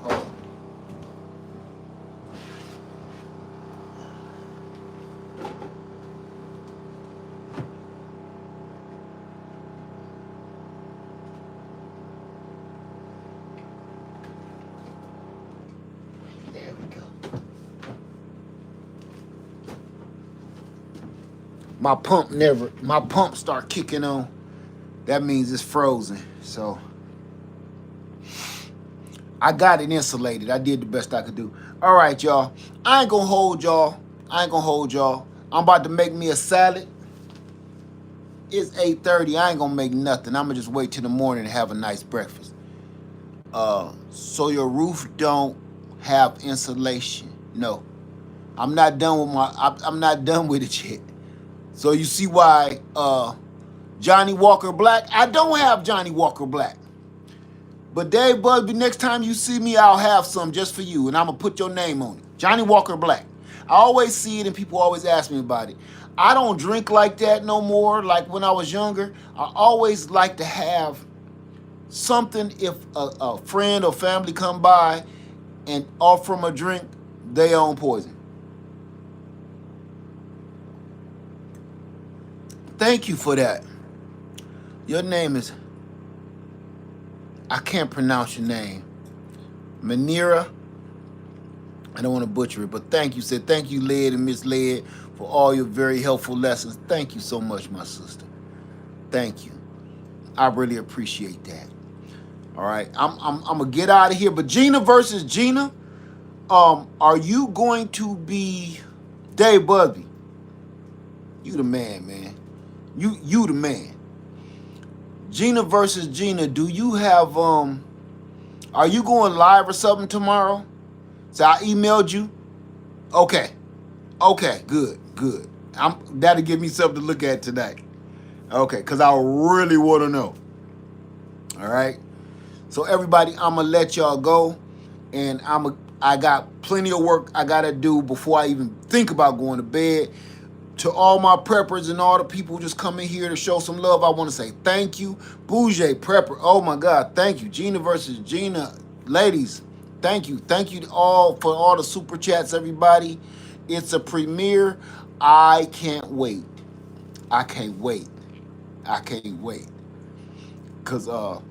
There we go. My pump start kicking on. That means it's frozen. So I got it insulated. I did the best I could do. All right, y'all. I ain't gonna hold y'all. I ain't gonna hold y'all. I'm about to make me a salad. It's 8:30. I ain't gonna make nothing. I'm gonna just wait till the morning and have a nice breakfast. So your roof don't have insulation. No, I'm not done with I'm not done with it yet. So you see why Johnny Walker Black? I don't have Johnny Walker Black. But Dave Busby, next time you see me, I'll have some just for you, and I'm gonna put your name on it. Johnny Walker Black. I always see it, and people always ask me about it. I don't drink like that no more. Like when I was younger, I always like to have something. If a friend or family come by and offer them a drink, they own poison. Thank you for that. Your name is, I can't pronounce your name. Manira. I don't want to butcher it, but thank you. Said thank you, Led and Miss Led, for all your very helpful lessons. Thank you so much, my sister. Thank you. I really appreciate that. All right, I'm gonna get out of here. But Gina versus Gina, are you going to be Dave Busby? You the man, man. You the man. Gina versus Gina. Do you have Are you going live or something tomorrow? So I emailed you. Okay. Okay. Good. Good. That'll give me something to look at tonight. Okay, because I really want to know. All right. So everybody, I'm gonna let y'all go, and I got plenty of work I gotta do before I even think about going to bed. To all my preppers and all the people who just come in here to show some love, I want to say thank you. Bougie Prepper, oh my God, thank you. Gina versus Gina, ladies, thank you. Thank you to all for all the super chats, everybody. It's a premiere. I can't wait. I can't wait. I can't wait. Cause what?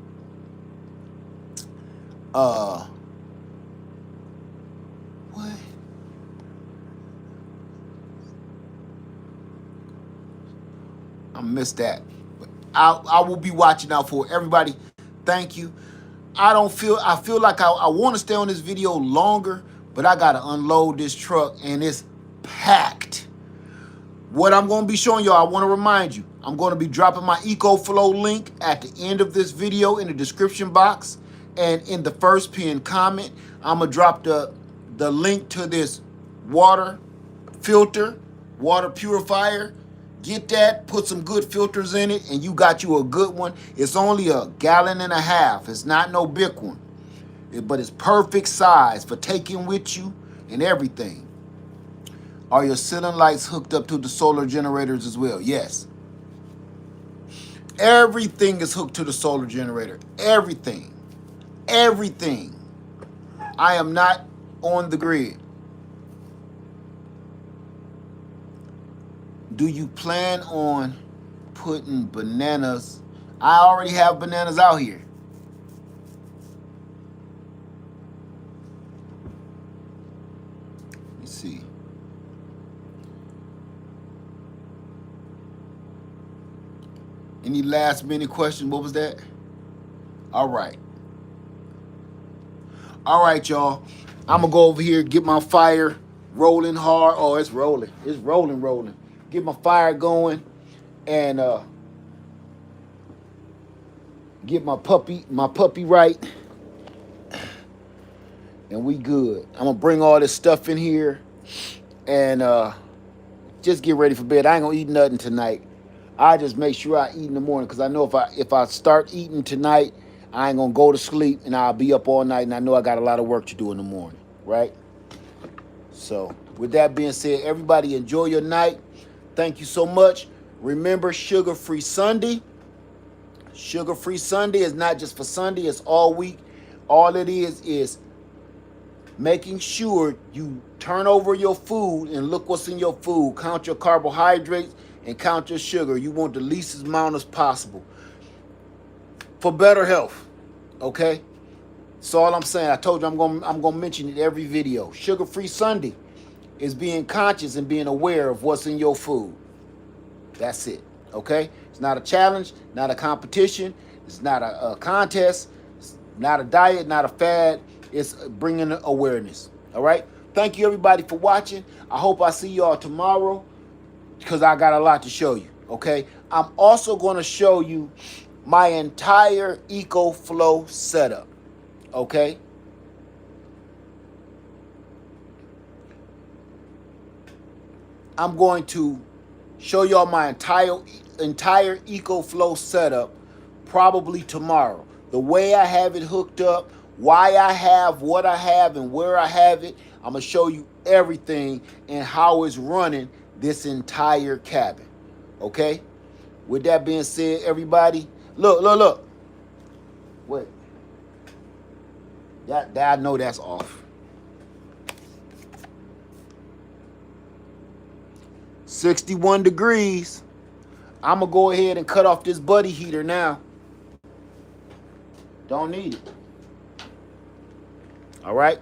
I missed that. I will be watching out for everybody. Thank you. I feel like I want to stay on this video longer, but I gotta unload this truck and it's packed. What I'm gonna be showing y'all, I want to remind you, I'm gonna be dropping my EcoFlow link at the end of this video in the description box, and in the first pinned comment, I'm gonna drop the link to this water filter, water purifier. Get that, put some good filters in it, and you got you a good one. It's only 1.5 gallons. It's not no big one, but it's perfect size for taking with you and everything. Are your ceiling lights hooked up to the solar generators as well? Yes. Everything is hooked to the solar generator. Everything. Everything. I am not on the grid. Do you plan on putting bananas? I already have bananas out here. Let's see. Any last minute question? What was that? All right. All right, y'all. I'm going to go over here, get my fire rolling hard. Oh, it's rolling. It's rolling. Get my fire going and get my puppy right. And we good. I'm going to bring all this stuff in here and just get ready for bed. I ain't going to eat nothing tonight. I just make sure I eat in the morning, because I know if I start eating tonight, I ain't going to go to sleep and I'll be up all night, and I know I got a lot of work to do in the morning, right? So with that being said, everybody enjoy your night. Thank you so much. Remember, Sugar-Free Sunday. Sugar-Free Sunday is not just for Sunday, it's all week. All it is making sure you turn over your food and look what's in your food. Count your carbohydrates and count your sugar. You want the least amount as possible for better health, okay? That's all I'm saying. I told you I'm gonna mention it every video. Sugar-Free Sunday is being conscious and being aware of what's in your food. That's it, okay? It's not a challenge, not a competition. It's not a contest. It's not a diet, not a fad. It's bringing awareness, all right? Thank you everybody for watching. I hope I see y'all tomorrow because I got a lot to show you. Okay. I'm also going to show you my entire EcoFlow setup. Okay. I'm going to show y'all my entire EcoFlow setup probably tomorrow. The way I have it hooked up, why I have what I have and where I have it. I'm going to show you everything and how it's running this entire cabin. Okay? With that being said, everybody, look. Wait. That I know that's off. 61 degrees. I'm going to go ahead and cut off this buddy heater now. Don't need it. All right.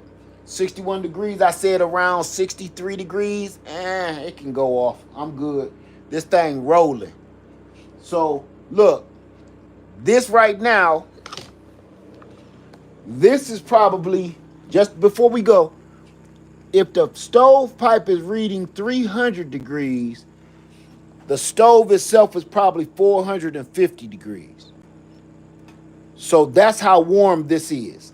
61 degrees. I said around 63 degrees. It can go off. I'm good. This thing rolling. So, look. This right now, this is probably, just before we go, if the stove pipe is reading 300 degrees, the stove itself is probably 450 degrees. So that's how warm this is.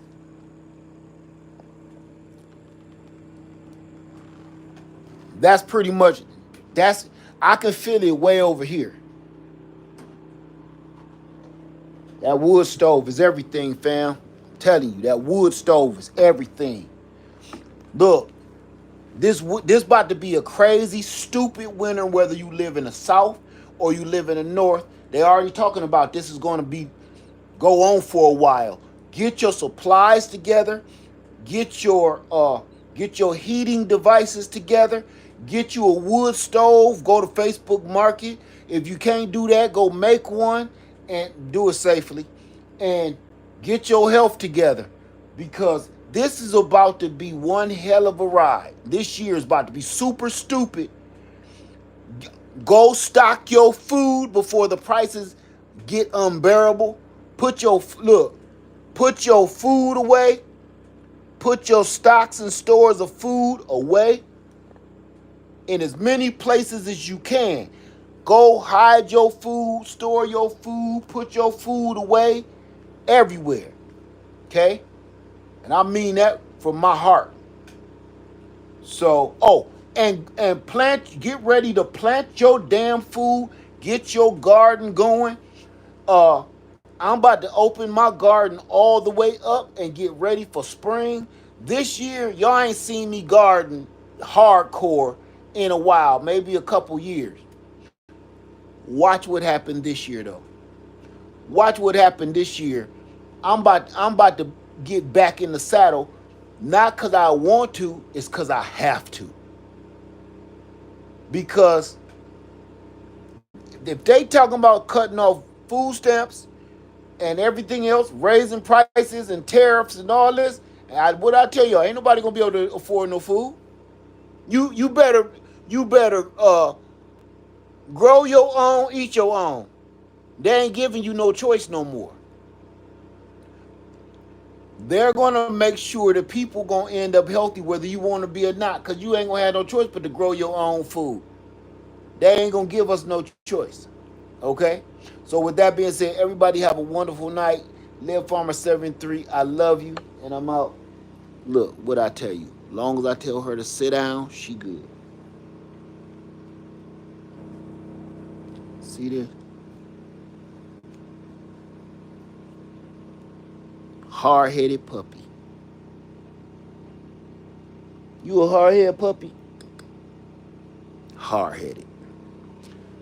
That's pretty much, I can feel it way over here. That wood stove is everything, fam. I'm telling you, that wood stove is everything. Look, this about to be a crazy, stupid winter, whether you live in the South or you live in the North. They already talking about this is going to go on for a while. Get your supplies together. Get your heating devices together. Get you a wood stove. Go to Facebook Market. If you can't do that, go make one and do it safely. And get your health together, because this is about to be one hell of a ride. This year is about to be super stupid. Go stock your food before the prices get unbearable. Put your food away. Put your stocks and stores of food away in as many places as you can. Go hide your food, store your food, put your food away everywhere. Okay? And I mean that from my heart. So, and get ready to plant your damn food. Get your garden going. I'm about to open my garden all the way up and get ready for spring. This year, y'all ain't seen me garden hardcore in a while, maybe a couple years. Watch what happened this year, though. Watch what happened this year. I'm about to get back in the saddle, not because I want to, it's because I have to. Because if they talking about cutting off food stamps and everything else, raising prices and tariffs and all this, what I tell y'all, ain't nobody gonna be able to afford no food. You better grow your own, eat your own. They ain't giving you no choice no more. They're gonna make sure that people gonna end up healthy whether you want to be or not, because you ain't gonna have no choice but to grow your own food. They ain't gonna give us no choice. Okay? So with that being said, everybody have a wonderful night. Live Farmer 73. I love you, and I'm out. Look, what I tell you. Long as I tell her to sit down, she good. See this? Hard-headed puppy. You a hard-headed puppy? Hard-headed.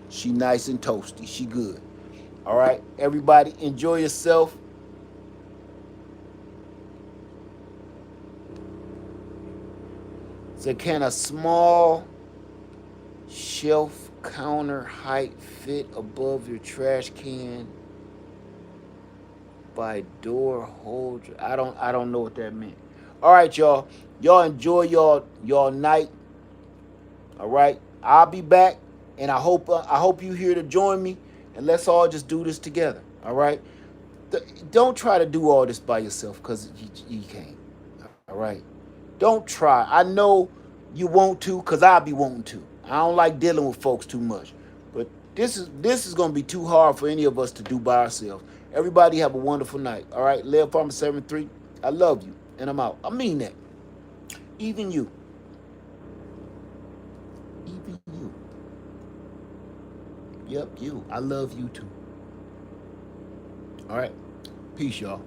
She nice and toasty. She good. All right, everybody, enjoy yourself. So can a small shelf counter height fit above your trash can by door holder? I don't know what that meant. All right, y'all. Y'all enjoy y'all night. All right, I'll be back, and I hope you here to join me, and let's all just do this together. All right. Don't try to do all this by yourself, because you can't. All right. Don't try. I know you want to, cause I be wanting to. I don't like dealing with folks too much, but this is gonna be too hard for any of us to do by ourselves. Everybody have a wonderful night. All right, Live Farmer 73. I love you, and I'm out. I mean that. Even you. Even you. Yep, you. I love you too. All right. Peace, y'all.